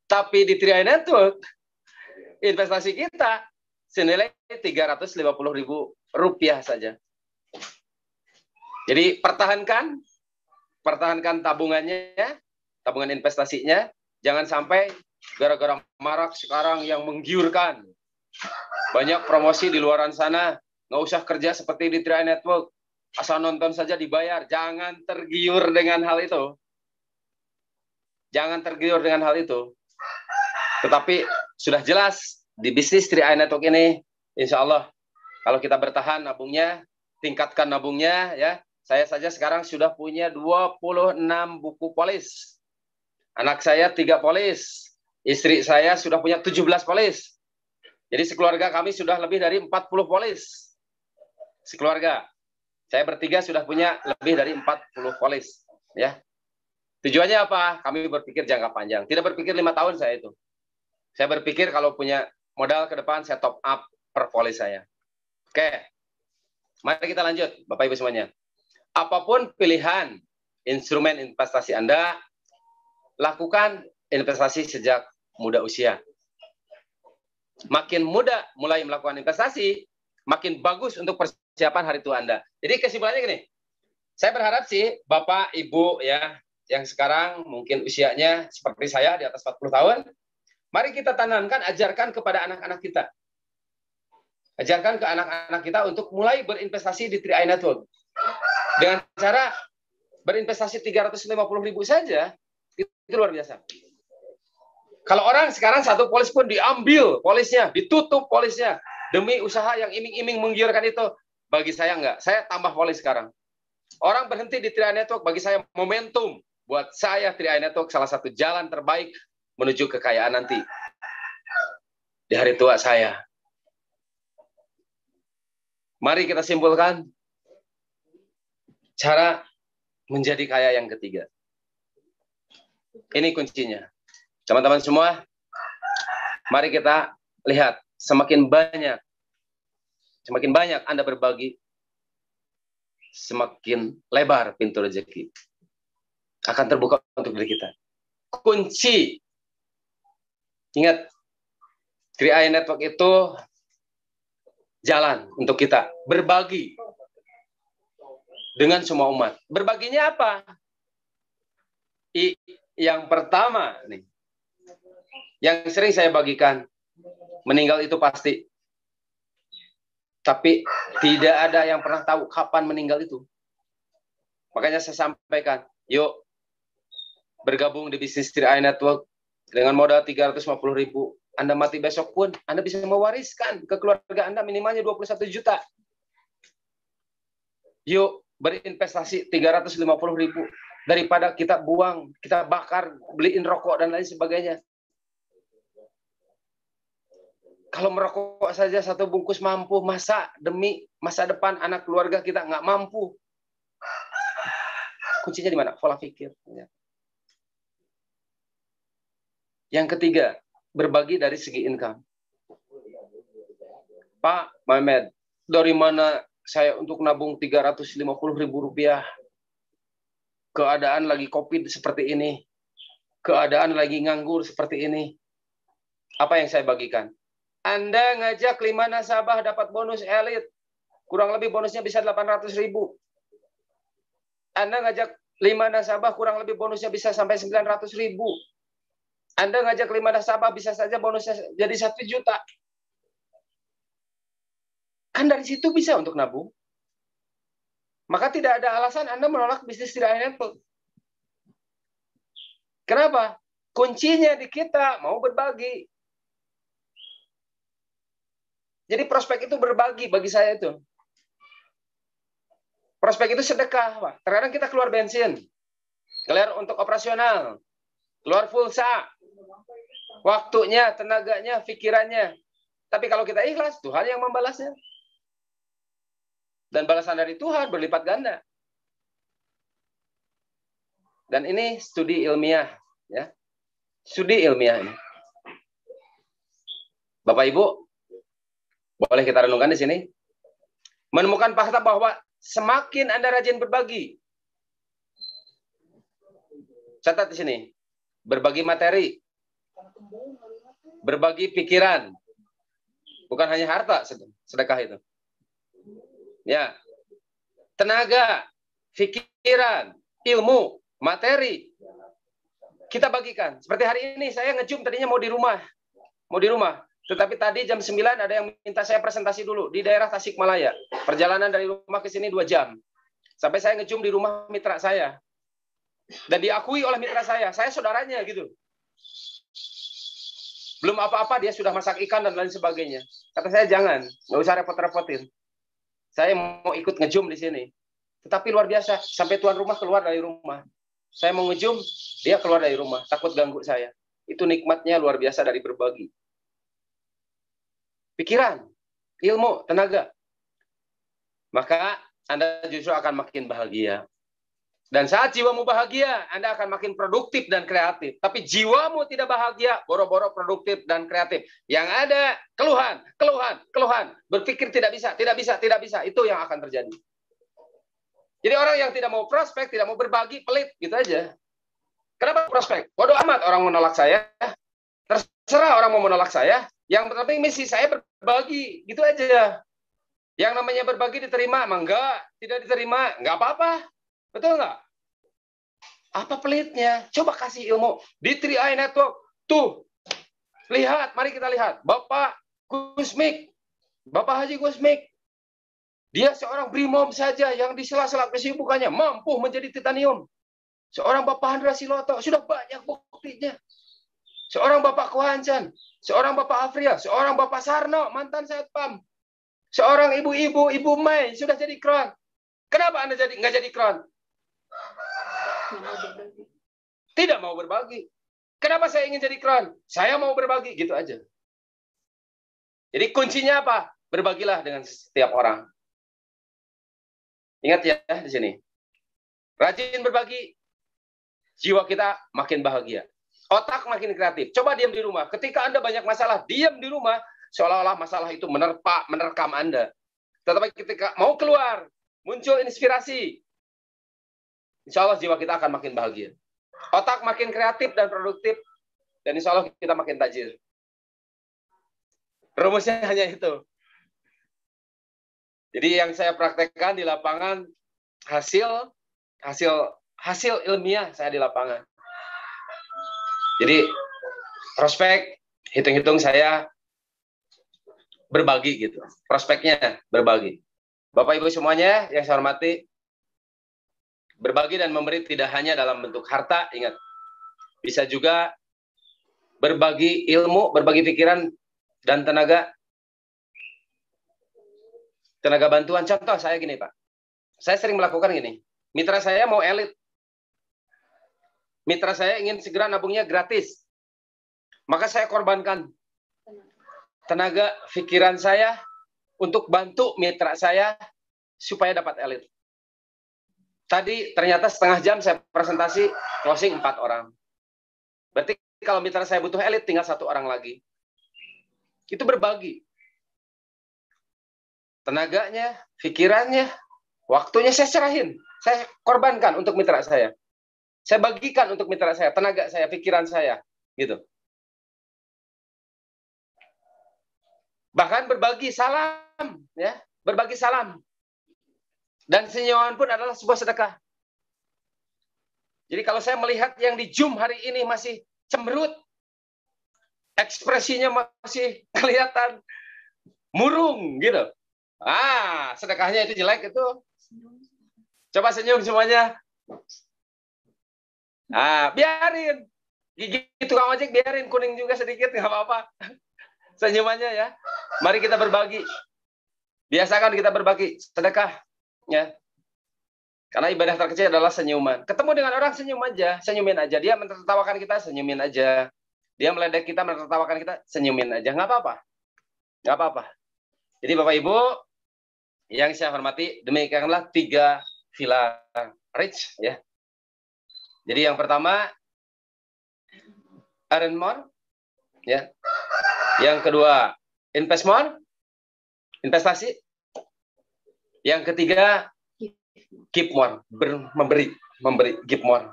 B: Tapi di 3i Network, investasi kita senilai 350.000 rupiah saja. Jadi pertahankan tabungannya, tabungan investasinya. Jangan sampai gara-gara marak sekarang yang menggiurkan. Banyak promosi di luaran sana, nggak usah kerja seperti di Tri Network. Asal nonton saja dibayar. Jangan tergiur dengan hal itu. Jangan tergiur dengan hal itu. Tetapi sudah jelas di bisnis Tri Network ini, insya Allah kalau kita bertahan nabungnya, tingkatkan nabungnya, ya. Saya saja sekarang sudah punya 26 buku polis. Anak saya 3 polis. Istri saya sudah punya 17 polis. Jadi sekeluarga kami sudah lebih dari 40 polis. Sekeluarga. Saya bertiga sudah punya lebih dari 40 polis. Ya. Tujuannya apa? Kami berpikir jangka panjang. Tidak berpikir 5 tahun saya itu. Saya berpikir kalau punya modal ke depan, saya top up per polis saya. Oke. Mari kita lanjut, Bapak Ibu semuanya. Apapun pilihan instrumen investasi Anda, lakukan investasi sejak muda usia. Makin muda mulai melakukan investasi, makin bagus untuk persiapan hari tua Anda. Jadi kesimpulannya gini, saya berharap sih Bapak, Ibu ya, yang sekarang mungkin usianya seperti saya di atas 40 tahun, mari kita tanamkan, ajarkan kepada anak-anak kita. Ajarkan ke anak-anak kita untuk mulai berinvestasi di Tri Network. Dengan cara berinvestasi 350.000 saja, itu luar biasa. Kalau orang sekarang satu polis pun diambil polisnya, ditutup polisnya, demi usaha yang iming-iming menggiurkan itu, bagi saya enggak. Saya tambah polis sekarang. Orang berhenti di Tri Network, bagi saya momentum. Buat saya Tri Network salah satu jalan terbaik menuju kekayaan nanti. Di hari tua saya. Mari kita simpulkan cara menjadi kaya yang ketiga. Ini kuncinya. Teman-teman semua, mari kita lihat semakin banyak Anda berbagi, semakin lebar pintu rezeki akan terbuka untuk diri kita. Kunci, ingat, Tri Network itu jalan untuk kita berbagi dengan semua umat. Berbaginya apa? Yang pertama nih, yang sering saya bagikan, meninggal itu pasti. Tapi tidak ada yang pernah tahu kapan meninggal itu. Makanya saya sampaikan, yuk bergabung di bisnis Tri Network dengan modal 350.000. Anda mati besok pun, Anda bisa mewariskan ke keluarga Anda minimalnya 21 juta. Yuk berinvestasi 350.000 daripada kita buang, kita bakar, beliin rokok dan lain sebagainya. Kalau merokok saja 1 bungkus mampu, masa demi masa depan anak keluarga kita nggak mampu? Kuncinya di mana? Pola pikir. Yang ketiga, berbagi dari segi income. Pak Mehmet, dari mana saya untuk nabung 350.000 rupiah? Keadaan lagi COVID seperti ini. Keadaan lagi nganggur seperti ini. Apa yang saya bagikan? Anda ngajak 5 nasabah dapat bonus elit. Kurang lebih bonusnya bisa 800.000. Anda ngajak 5 nasabah kurang lebih bonusnya bisa sampai 900.000. Anda ngajak 5 nasabah bisa saja bonusnya jadi 1 juta. Kan dari situ bisa untuk nabung. Maka tidak ada alasan Anda menolak bisnis Tri Network. Kenapa? Kuncinya di kita mau berbagi. Jadi prospek itu berbagi bagi saya itu. Prospek itu sedekah, Pak. Terkadang kita keluar bensin, keluar untuk operasional, keluar pulsa, waktunya, tenaganya, pikirannya. Tapi kalau kita ikhlas, Tuhan yang membalasnya. Dan balasan dari Tuhan berlipat ganda. Dan ini studi ilmiah, ya. Studi ilmiah ini. Bapak Ibu, boleh kita renungkan di sini. Menemukan fakta bahwa semakin Anda rajin berbagi. Catat di sini. Berbagi materi. Berbagi pikiran. Bukan hanya harta sedekah itu. Ya. Tenaga. pikiran, ilmu, materi. Kita bagikan. Seperti hari ini saya nge-Zoom tadinya mau di rumah. Tetapi tadi jam 9 ada yang minta saya presentasi dulu di daerah Tasikmalaya. Perjalanan dari rumah ke sini 2 jam. Sampai saya nge-Zoom di rumah mitra saya. Dan diakui oleh mitra saya saudaranya gitu. Belum apa-apa dia sudah masak ikan dan lain sebagainya. Kata saya jangan, nggak usah repot-repotin. Saya mau ikut nge-Zoom di sini. Tetapi luar biasa, sampai tuan rumah keluar dari rumah. Saya mau nge-Zoom, dia keluar dari rumah, takut ganggu saya. Itu nikmatnya luar biasa dari berbagi. Pikiran, ilmu, tenaga. Maka Anda justru akan makin bahagia. Dan saat jiwamu bahagia, Anda akan makin produktif dan kreatif. Tapi jiwamu tidak bahagia, boro-boro produktif dan kreatif. Yang ada keluhan. Berpikir tidak bisa. Itu yang akan terjadi. Jadi orang yang tidak mau prospek, tidak mau berbagi, pelit, gitu aja. Kenapa prospek? Bodoh amat orang menolak saya. Terserah orang mau menolak saya. Yang penting misi saya berbagi, gitu aja. Yang namanya berbagi diterima, enggak. Tidak diterima, enggak apa-apa. Betul nggak? Apa pelitnya? Coba kasih ilmu. Di 3i Network. Tuh. Lihat, mari kita lihat. Bapak Gusmik. Bapak Haji Gusmik. Dia seorang brimob saja yang di sela-sela kesibukannya mampu menjadi titanium. Seorang Bapak Handra Siloto sudah banyak buktinya. Seorang Bapak Kuhancan, seorang Bapak Afria, seorang Bapak Sarno mantan Satpam. Seorang ibu-ibu, Ibu Mai sudah jadi kron. Kenapa Anda nggak jadi kron? Tidak mau berbagi. Kenapa saya ingin jadi kron? Saya mau berbagi, gitu aja. Jadi kuncinya apa? Berbagilah dengan setiap orang. Ingat ya di sini. Rajin berbagi, jiwa kita makin bahagia. Otak makin kreatif. Coba diam di rumah. Ketika Anda banyak masalah, diam di rumah, seolah-olah masalah itu menerkam Anda. Tetapi ketika mau keluar, muncul inspirasi, insya Allah jiwa kita akan makin bahagia. Otak makin kreatif dan produktif, dan insya Allah kita makin tajir. Rumusnya hanya itu. Jadi yang saya praktekkan di lapangan hasil ilmiah saya di lapangan. Jadi prospek, hitung-hitung saya berbagi gitu. Prospeknya berbagi. Bapak Ibu semuanya yang saya hormati, berbagi dan memberi tidak hanya dalam bentuk harta, ingat. Bisa juga berbagi ilmu, berbagi pikiran dan tenaga bantuan. Contoh saya gini, Pak. Saya sering melakukan gini. Mitra saya mau elit. Mitra saya ingin segera nabungnya gratis. Maka saya korbankan tenaga, pikiran saya untuk bantu mitra saya supaya dapat elit. Tadi ternyata setengah jam saya presentasi, closing 4 orang. Berarti kalau mitra saya butuh elit, tinggal 1 orang lagi. Itu berbagi. Tenaganya, pikirannya, waktunya saya serahin. Saya korbankan untuk mitra saya. Saya bagikan untuk mitra saya, tenaga saya, pikiran saya. Gitu. Bahkan berbagi salam. Ya, berbagi salam. Dan senyuman pun adalah sebuah sedekah. Jadi kalau saya melihat yang di Zoom hari ini masih cemberut, ekspresinya masih kelihatan murung gitu. Sedekahnya itu jelek itu. Coba senyum semuanya. Biarin. Gigi tukang ojek biarin kuning juga sedikit, nggak apa-apa. Senyumannya ya. Mari kita berbagi. Biasakan kita berbagi sedekah. Ya. Karena ibadah terkecil adalah senyuman. Ketemu dengan orang senyum aja, senyumin aja. Dia menertawakan kita, senyumin aja. Dia meledek kita, menertawakan kita, senyumin aja. Nggak apa-apa. Nggak apa-apa. Jadi Bapak Ibu, yang saya hormati, demikianlah 3 pilar rich. Ya. Jadi yang pertama, earn more. Ya. Yang kedua, invest more. Investasi. Yang ketiga, give more, memberi, give more.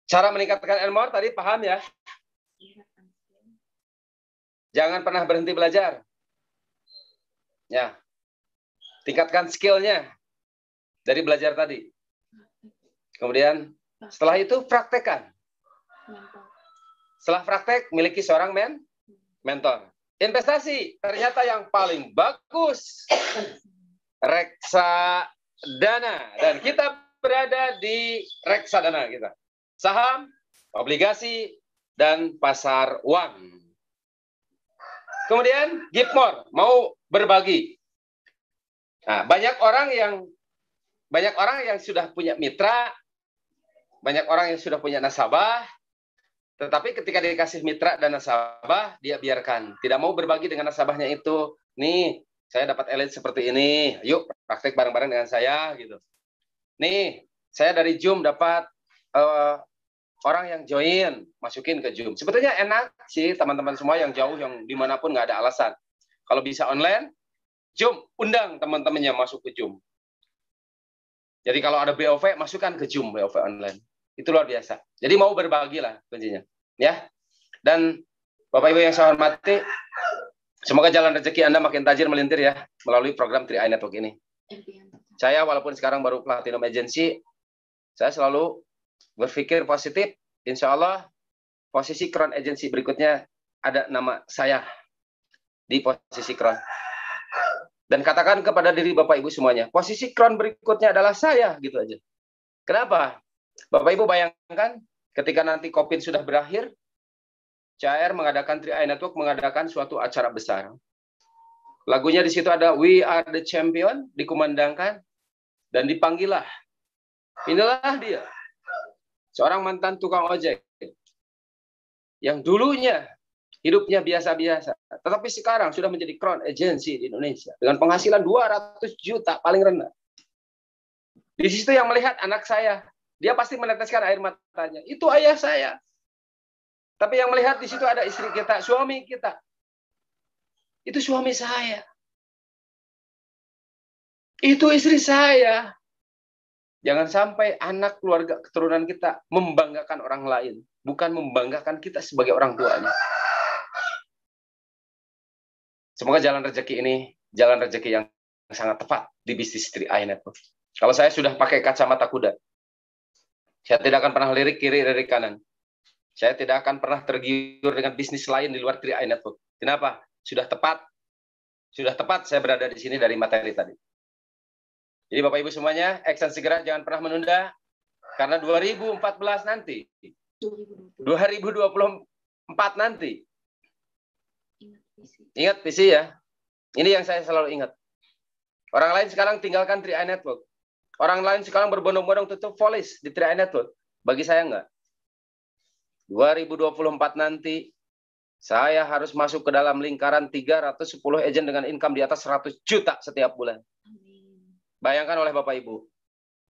B: Cara meningkatkan earn more tadi paham ya? Jangan pernah berhenti belajar. Ya. Tingkatkan skill-nya. dari belajar tadi. Kemudian setelah itu praktekkan. Setelah praktek, miliki seorang mentor. Investasi, ternyata yang paling bagus reksadana. Dan kita berada di reksadana kita. Saham, obligasi, dan pasar uang. Kemudian give more, mau berbagi. Nah, banyak orang yang sudah punya mitra, banyak orang yang sudah punya nasabah, tetapi ketika dikasih mitra dan nasabah, dia biarkan. Tidak mau berbagi dengan nasabahnya itu. Nih, saya dapat elite seperti ini. Yuk, praktek bareng-bareng dengan saya, gitu. Nih, saya dari Zoom dapat orang yang join, masukin ke Zoom. Sebetulnya enak sih, teman-teman semua yang jauh, yang dimanapun nggak ada alasan. Kalau bisa online, Zoom, undang teman-temannya masuk ke Zoom. Jadi kalau ada BOV, masukkan ke Zoom BOV online. Itu luar biasa. Jadi mau berbagi lah kuncinya. Ya. Dan Bapak Ibu yang saya hormati, semoga jalan rezeki Anda makin tajir melintir ya, melalui program 3i Network ini. Saya walaupun sekarang baru Platinum Agency, saya selalu berpikir positif. Insya Allah, posisi Crown Agency berikutnya ada nama saya di posisi Crown. Dan katakan kepada diri Bapak Ibu semuanya, posisi Crown berikutnya adalah saya, gitu aja. Kenapa? Bapak Ibu bayangkan, ketika nanti COVID sudah berakhir, CAR mengadakan 3i Network mengadakan suatu acara besar. Lagunya di situ ada We Are the Champion, dikumandangkan, dan dipanggillah. Inilah dia, seorang mantan tukang ojek, yang dulunya hidupnya biasa-biasa, tetapi sekarang sudah menjadi Crown Agency di Indonesia dengan penghasilan 200 juta paling rendah. Di situ yang melihat anak saya, dia pasti meneteskan air matanya. Itu ayah saya. Tapi yang melihat di situ ada istri kita, suami kita. Itu suami saya. Itu istri saya. Jangan sampai anak keluarga keturunan kita membanggakan orang lain, bukan membanggakan kita sebagai orang tuanya. Semoga jalan rezeki ini, jalan rezeki yang sangat tepat di bisnis 3i Network. Kalau saya sudah pakai kacamata kuda, saya tidak akan pernah lirik kiri, lirik kanan. Saya tidak akan pernah tergiur dengan bisnis lain di luar 3i Network. Kenapa? Sudah tepat saya berada di sini dari materi tadi. Jadi Bapak Ibu semuanya, action segera, jangan pernah menunda. Karena 2014 nanti, 2024 nanti, ingat visi ya. Ini yang saya selalu ingat. Orang lain sekarang tinggalkan 3i Network. Orang lain sekarang berbondong-bondong tutup voice di 3i Network. Bagi saya enggak. 2024 nanti, saya harus masuk ke dalam lingkaran 310 agent dengan income di atas 100 juta setiap bulan. Bayangkan oleh Bapak Ibu.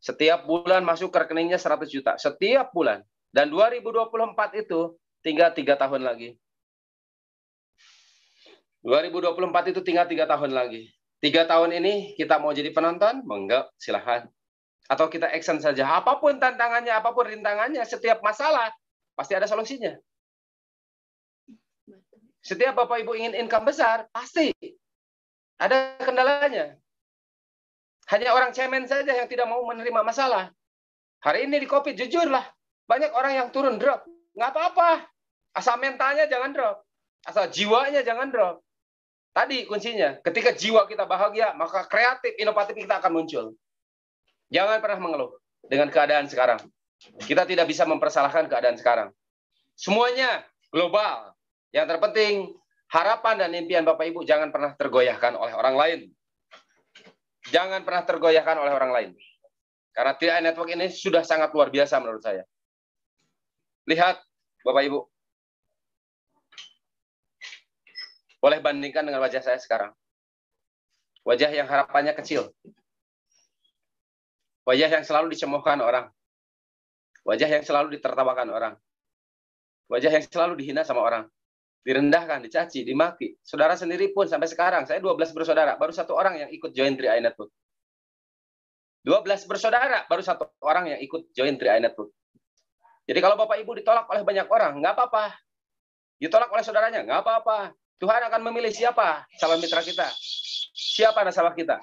B: Setiap bulan masuk ke rekeningnya 100 juta. Setiap bulan. Dan 2024 itu tinggal 3 tahun lagi. 2024 itu tinggal 3 tahun lagi. 3 tahun ini kita mau jadi penonton? Enggak, silahkan. Atau kita action saja. Apapun tantangannya, apapun rintangannya, setiap masalah pasti ada solusinya. Setiap Bapak Ibu ingin income besar, pasti ada kendalanya. Hanya orang cemen saja yang tidak mau menerima masalah. Hari ini di COVID, jujurlah, banyak orang yang turun drop. Nggak apa-apa. Asal mentalnya jangan drop. Asal jiwanya jangan drop. Tadi kuncinya, ketika jiwa kita bahagia, maka kreatif, inovatif kita akan muncul. Jangan pernah mengeluh dengan keadaan sekarang. Kita tidak bisa mempersalahkan keadaan sekarang. Semuanya global. Yang terpenting, harapan dan impian Bapak Ibu jangan pernah tergoyahkan oleh orang lain. Jangan pernah tergoyahkan oleh orang lain. Karena 3i Network ini sudah sangat luar biasa menurut saya. Lihat, Bapak Ibu. Boleh bandingkan dengan wajah saya sekarang. Wajah yang harapannya kecil. Wajah yang selalu dicemoohkan orang. Wajah yang selalu ditertawakan orang. Wajah yang selalu dihina sama orang. Direndahkan, dicaci, dimaki. Saudara sendiri pun sampai sekarang, saya 12 bersaudara, baru 1 orang yang ikut join 3i Network. 12 bersaudara, baru 1 orang yang ikut join 3i Network. Jadi kalau Bapak Ibu ditolak oleh banyak orang, nggak apa-apa. Ditolak oleh saudaranya, nggak apa-apa. Tuhan akan memilih siapa calon mitra kita. Siapa nasabah kita.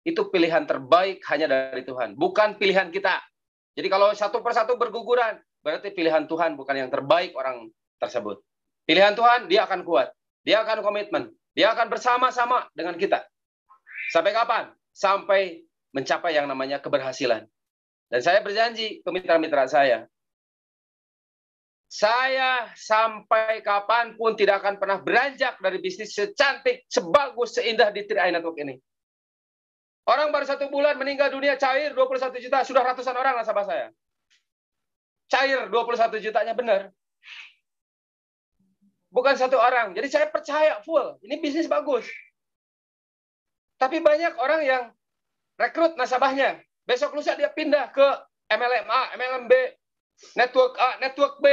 B: itu pilihan terbaik hanya dari Tuhan, bukan pilihan kita. Jadi kalau satu persatu berguguran, berarti pilihan Tuhan bukan yang terbaik orang tersebut. Pilihan Tuhan, dia akan kuat, dia akan komitmen, dia akan bersama-sama dengan kita. Sampai kapan? Sampai mencapai yang namanya keberhasilan. Dan saya berjanji ke mitra-mitra saya sampai kapanpun tidak akan pernah beranjak dari bisnis secantik, sebagus, seindah di 3i Network ini. Orang baru 1 bulan meninggal dunia cair 21 juta, sudah ratusan orang nasabah saya. Cair 21 jutanya benar. Bukan 1 orang. Jadi saya percaya full, ini bisnis bagus. Tapi banyak orang yang rekrut nasabahnya. Besok lusa dia pindah ke MLM A, MLM B, Network A, Network B.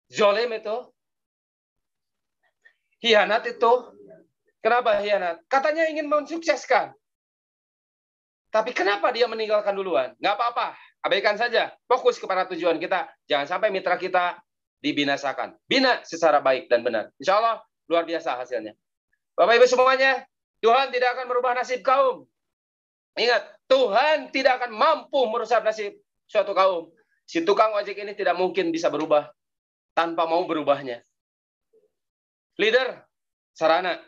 B: Zolim itu. Hianat itu. Kenapa hianat? Katanya ingin mensukseskan. Tapi kenapa dia meninggalkan duluan? Nggak apa-apa. Abaikan saja. Fokus kepada tujuan kita. Jangan sampai mitra kita dibinasakan. Bina secara baik dan benar. Insya Allah luar biasa hasilnya. Bapak Ibu semuanya, Tuhan tidak akan merubah nasib kaum. Ingat, Tuhan tidak akan mampu merusak nasib suatu kaum. Si tukang ojek ini tidak mungkin bisa berubah tanpa mau berubahnya. Leader, sarana.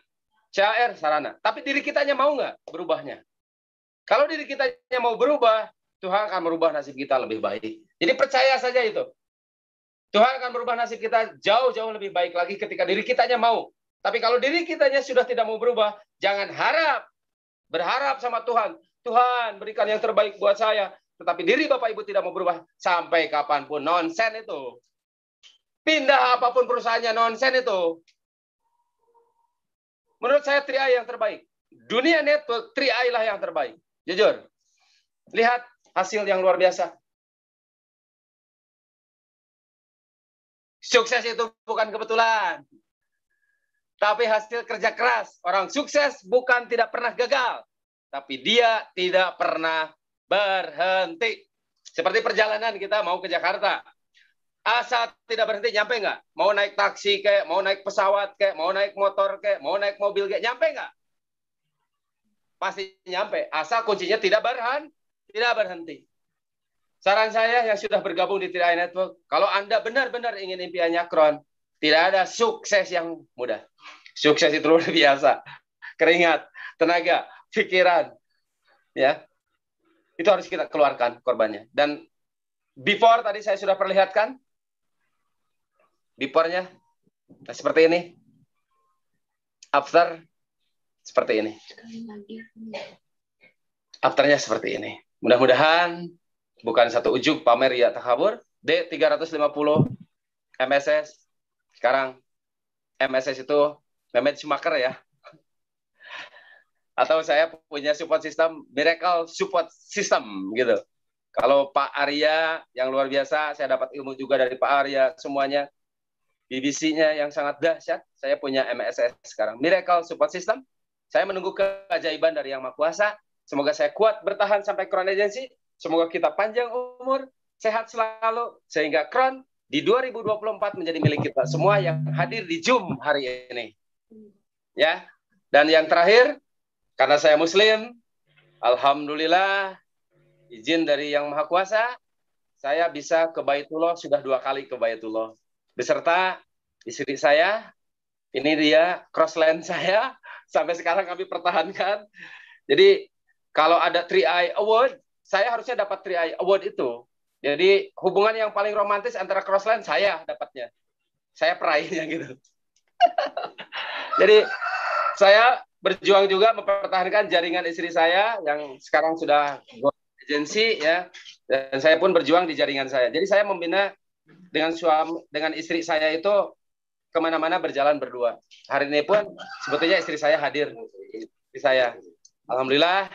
B: CAR, sarana. Tapi diri kitanya mau nggak berubahnya? Kalau diri kitanya mau berubah, Tuhan akan merubah nasib kita lebih baik. Jadi percaya saja itu. Tuhan akan merubah nasib kita jauh-jauh lebih baik lagi ketika diri kitanya mau. Tapi kalau diri kitanya sudah tidak mau berubah, jangan berharap sama Tuhan. Tuhan, berikan yang terbaik buat saya. Tetapi diri Bapak Ibu tidak mau berubah. Sampai kapanpun, nonsen itu. Pindah apapun perusahaannya, nonsen itu. Menurut saya 3i yang terbaik. Dunia network, 3i lah yang terbaik. Jujur. Lihat hasil yang luar biasa. Sukses itu bukan kebetulan. Tapi hasil kerja keras. Orang sukses bukan tidak pernah gagal. Tapi dia tidak pernah berhenti. Seperti perjalanan kita mau ke Jakarta. Asa tidak berhenti, nyampe nggak? Mau naik taksi kayak, mau naik pesawat kayak, mau naik motor kayak, mau naik mobil kayak, nyampe nggak? Pasti nyampe. Asa kuncinya tidak berhenti. Saran saya yang sudah bergabung di 3i Network, kalau Anda benar-benar ingin impiannya Kron, tidak ada sukses yang mudah. Sukses itu luar biasa. Keringat, tenaga, pikiran. Ya. Itu harus kita keluarkan korbannya. Dan before tadi saya sudah perlihatkan. Before-nya seperti ini. After seperti ini. After-nya seperti ini. Mudah-mudahan bukan satu ujug pamer ya takabur. D350 MSS. Sekarang MSS itu Mehmet Schumacher ya. Atau saya punya support system, Miracle Support System gitu. Kalau Pak Arya yang luar biasa, saya dapat ilmu juga dari Pak Arya semuanya. BBC-nya yang sangat dahsyat, saya punya MSS sekarang. Miracle Support System. Saya menunggu keajaiban dari Yang Maha Kuasa. Semoga saya kuat bertahan sampai Crown Agency. Semoga kita panjang umur, sehat selalu, sehingga Crown di 2024 menjadi milik kita semua yang hadir di Zoom hari ini. Ya. Dan yang terakhir, karena saya Muslim, alhamdulillah, izin dari Yang Maha Kuasa, saya bisa ke Baitullah, sudah 2 kali ke Baitullah. Beserta istri saya, ini dia crossline saya, sampai sekarang kami pertahankan. Jadi, kalau ada 3i Award, saya harusnya dapat 3i Award itu. Jadi, hubungan yang paling romantis antara crossline, saya dapatnya. Saya peraihnya gitu. Jadi, saya berjuang juga mempertahankan jaringan istri saya yang sekarang sudah agensi ya, dan saya pun berjuang di jaringan saya. Jadi saya membina dengan istri saya itu kemana-mana berjalan berdua. Hari ini pun sebetulnya istri saya hadir. Istri saya, alhamdulillah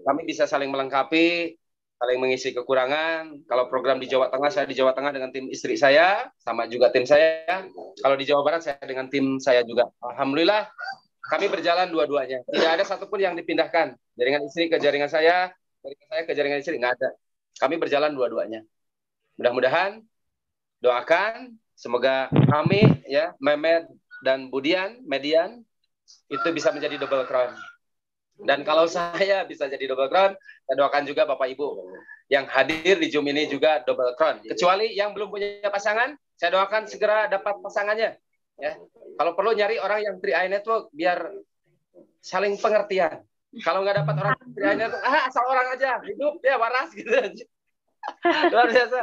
B: kami bisa saling melengkapi, saling mengisi kekurangan. Kalau program di Jawa Tengah, saya di Jawa Tengah dengan tim istri saya, sama juga tim saya. Kalau di Jawa Barat, saya dengan tim saya juga. Alhamdulillah kami berjalan dua-duanya. Tidak ada satupun yang dipindahkan. Jaringan istri ke jaringan saya ke jaringan istri. Nggak ada. Kami berjalan dua-duanya. Mudah-mudahan, doakan, semoga kami, ya, Mehmet dan Budian, Median, itu bisa menjadi double crown. Dan kalau saya bisa jadi double crown, saya doakan juga Bapak Ibu yang hadir di Zoom ini juga double crown. Kecuali yang belum punya pasangan, saya doakan segera dapat pasangannya. Ya, kalau perlu nyari orang yang 3i Network biar saling pengertian. Kalau nggak dapat orang 3i Network, asal orang aja hidup ya waras gitu. Luar biasa.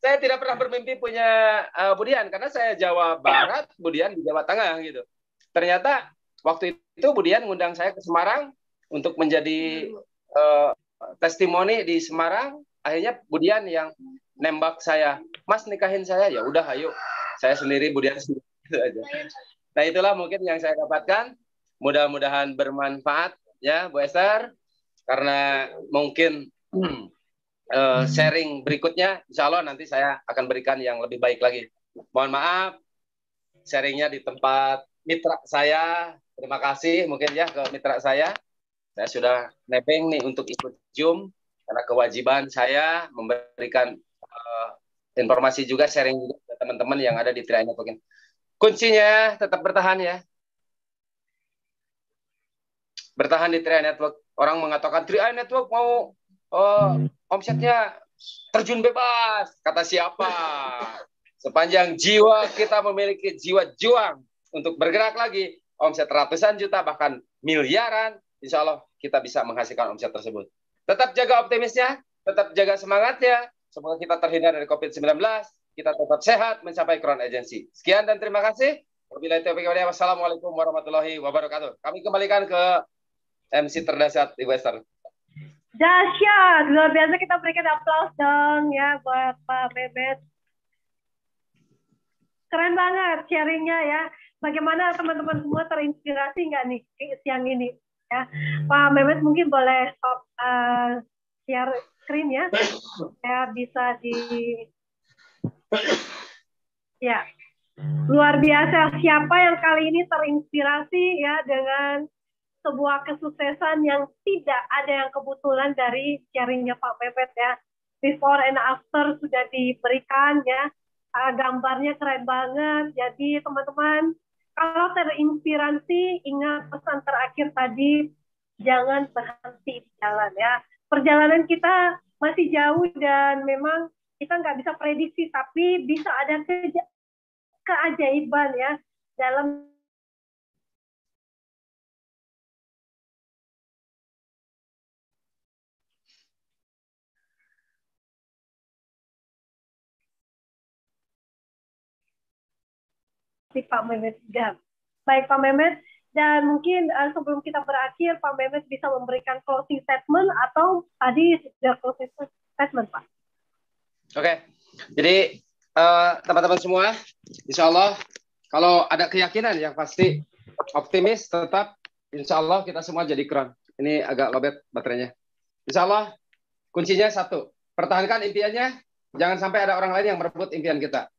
B: Saya tidak pernah bermimpi punya Budian karena saya Jawa Barat, Budian di Jawa Tengah gitu. Ternyata waktu itu Budian ngundang saya ke Semarang untuk menjadi testimoni di Semarang. Akhirnya Budian yang nembak saya, Mas nikahin saya, ya udah ayo. Saya sendiri, Budian sendiri. Gitu aja. Nah itulah mungkin yang saya dapatkan. Mudah-mudahan bermanfaat ya Bu Esther. Karena mungkin sharing berikutnya, insya Allah nanti saya akan berikan yang lebih baik lagi. Mohon maaf, sharingnya di tempat mitra saya. Terima kasih mungkin ya ke mitra saya. Saya sudah nebeng nih untuk ikut Zoom karena kewajiban saya memberikan informasi juga, sharing juga ke teman-teman yang ada di 3i Network. Kuncinya tetap bertahan ya. Bertahan di 3i Network. Orang mengatakan 3i Network mau omsetnya terjun bebas. Kata siapa? Sepanjang jiwa kita memiliki jiwa juang untuk bergerak lagi, omset ratusan juta bahkan miliaran, insya Allah kita bisa menghasilkan omset tersebut. Tetap jaga optimisnya, tetap jaga semangatnya. Semoga kita terhindar dari COVID-19, kita tetap sehat mencapai Crown Agency. Sekian dan terima kasih. Wabillahi taufiq wal hidayah. Wassalamualaikum warahmatullahi wabarakatuh. Kami kembalikan ke MC terdahsyat Ibu Esther.
A: Dahsyat, luar biasa, kita berikan aplaus dong ya buat Pak Mehmet. Keren banget sharingnya ya. Bagaimana teman-teman semua terinspirasi nggak nih siang ini? Ya, Pak Mehmet mungkin boleh stop share screen ya. Ya bisa di ya. Luar biasa, siapa yang kali ini terinspirasi ya dengan sebuah kesuksesan yang tidak ada yang kebetulan dari sharingnya Pak Mehmet ya. Before and after sudah diberikan ya. Gambarnya keren banget. Jadi teman-teman, kalau terinspirasi, ingat pesan terakhir tadi, jangan berhenti di jalan ya. Perjalanan kita masih jauh dan memang kita nggak bisa prediksi, tapi bisa ada keajaiban ya dalam Pak Mehmet. Baik Pak Mehmet, dan mungkin sebelum kita berakhir, Pak Mehmet bisa memberikan closing statement atau tadi sudah closing statement Pak?
B: Oke, jadi teman-teman semua, insya Allah kalau ada keyakinan yang pasti optimis, tetap insya Allah kita semua jadi Crown. Ini agak lobet baterainya. Insya Allah kuncinya satu, pertahankan impiannya, jangan sampai ada orang lain yang merebut impian kita.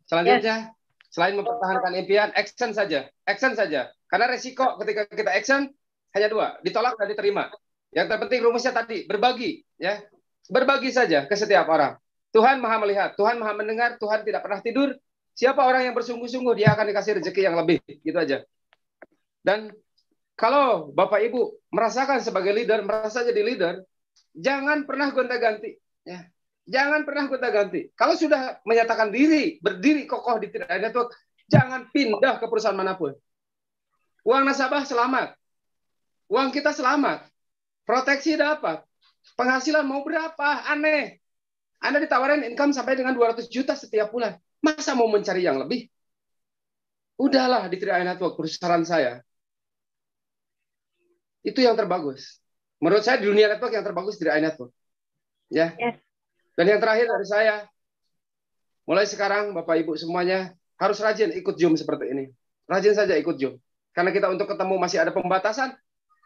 B: Selanjutnya, selain mempertahankan impian, action saja. Action saja. Karena resiko ketika kita action hanya dua, ditolak dan diterima. Yang terpenting rumusnya tadi, berbagi. Ya, berbagi saja ke setiap orang. Tuhan Maha melihat, Tuhan Maha mendengar, Tuhan tidak pernah tidur. Siapa orang yang bersungguh-sungguh, dia akan dikasih rezeki yang lebih. Gitu aja. Dan kalau Bapak Ibu merasakan sebagai leader, merasa jadi leader, jangan pernah gonta-ganti. Ya. Jangan pernah gonta-ganti. Kalau sudah menyatakan diri, berdiri kokoh di 3i Network, jangan pindah ke perusahaan manapun. Uang nasabah selamat. Uang kita selamat. Proteksi dapat. Penghasilan mau berapa? Aneh. Anda ditawarin income sampai dengan 200 juta setiap bulan. Masa mau mencari yang lebih? Udahlah di 3i Network, perusahaan saya. Itu yang terbagus. Menurut saya di dunia network yang terbagus 3i Network. Ya. Yes. Dan yang terakhir dari saya, mulai sekarang Bapak Ibu semuanya harus rajin ikut Zoom seperti ini. Rajin saja ikut Zoom. Karena kita untuk ketemu masih ada pembatasan,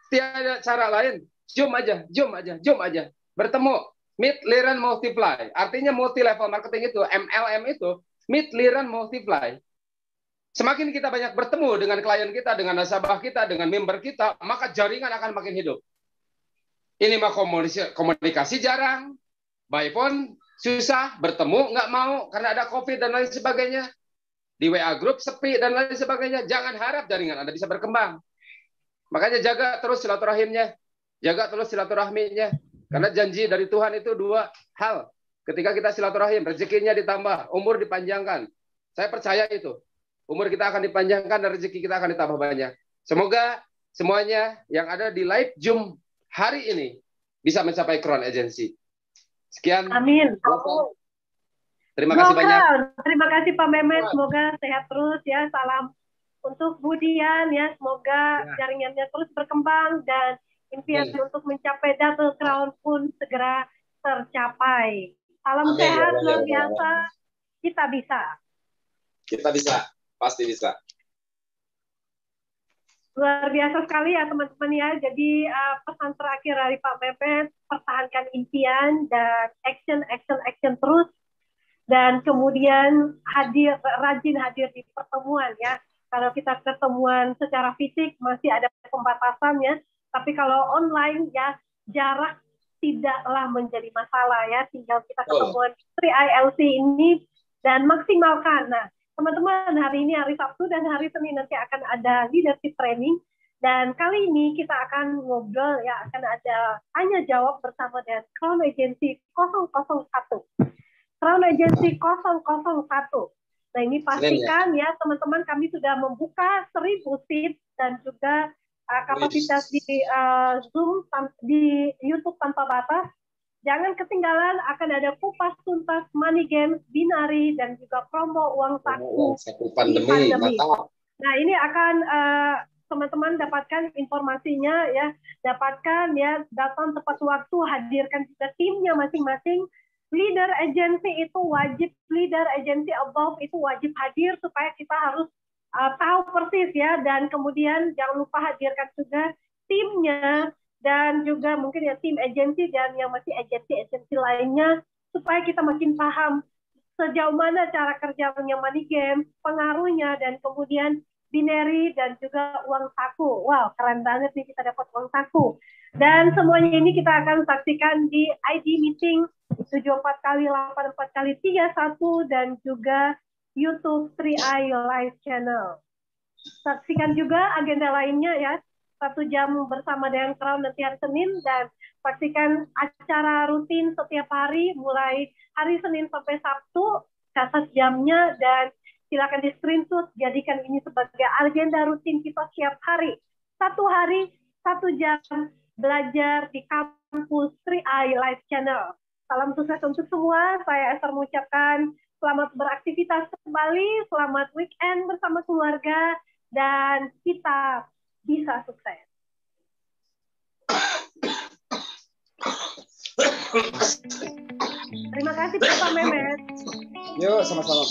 B: tiada cara lain. Zoom aja, Zoom aja, Zoom aja. Bertemu, meet, learn, multiply. Artinya multi level marketing itu, MLM itu, meet, learn, multiply. Semakin kita banyak bertemu dengan klien kita, dengan nasabah kita, dengan member kita, maka jaringan akan makin hidup. Ini mah komunikasi jarang. By phone susah, bertemu nggak mau karena ada COVID dan lain sebagainya. Di WA group sepi dan lain sebagainya. Jangan harap jaringan Anda bisa berkembang. Makanya jaga terus silaturahimnya. Jaga terus silaturahminya. Karena janji dari Tuhan itu dua hal. Ketika kita silaturahim, rezekinya ditambah, umur dipanjangkan. Saya percaya itu. Umur kita akan dipanjangkan dan rezeki kita akan ditambah banyak. Semoga semuanya yang ada di live Zoom hari ini bisa mencapai Crown Agency. Sekian.
A: Amin.
B: Terima kasih banyak.
A: Terima kasih Pak Mehmet. Semoga sehat terus ya. Salam untuk Budian ya. Semoga jaringannya terus berkembang dan impian untuk mencapai double crown pun segera tercapai. Salam sehat luar biasa. Kita bisa.
B: Kita bisa. Pasti bisa.
A: Luar biasa sekali ya teman-teman ya. Jadi pesan terakhir dari Pak Mehmet, pertahankan impian dan action terus. Dan kemudian rajin hadir di pertemuan ya. Kalau kita ketemuan secara fisik masih ada pembatasannya. Tapi kalau online ya jarak tidaklah menjadi masalah ya. Tinggal kita ketemuan 3ILC ini dan maksimalkan. Nah, teman-teman, hari ini hari Sabtu dan hari Senin nanti akan ada leadership training. Dan kali ini kita akan ngobrol ya, akan ada tanya jawab bersama dengan Crown Agency 001. Crown Agency 001. Nah ini pastikan ya teman-teman, kami sudah membuka 1000 seat dan juga kapasitas di Zoom di YouTube tanpa batas. Jangan ketinggalan, akan ada kupas tuntas money game, binari, dan juga promo uang saku pandemi. Nah ini akan teman-teman dapatkan informasinya ya, datang tepat waktu, hadirkan juga timnya masing-masing. Leader agency itu wajib, leader agency above itu wajib hadir supaya kita harus tahu persis ya, dan kemudian jangan lupa hadirkan juga timnya dan juga mungkin ya tim agensi dan yang masih agensi lainnya supaya kita makin paham sejauh mana cara kerjanya money game, pengaruhnya, dan kemudian binary dan juga uang saku. Wow, keren banget nih kita dapat uang saku. Dan semuanya ini kita akan saksikan di ID meeting 74x84x31 dan juga YouTube 3i Live Channel. Saksikan juga agenda lainnya ya, 1 jam bersama dengan Crown nanti hari Senin, dan saksikan acara rutin setiap hari mulai hari Senin sampai Sabtu, catat jamnya dan silakan di screenshot, jadikan ini sebagai agenda rutin kita setiap hari. 1 hari, 1 jam belajar di kampus 3i Live Channel. Salam sukses untuk semua. Saya Esther mengucapkan selamat beraktivitas kembali, selamat weekend bersama keluarga, dan kita bisa sukses. Terima kasih Pak Mehmet.
B: Yuk, sama-sama.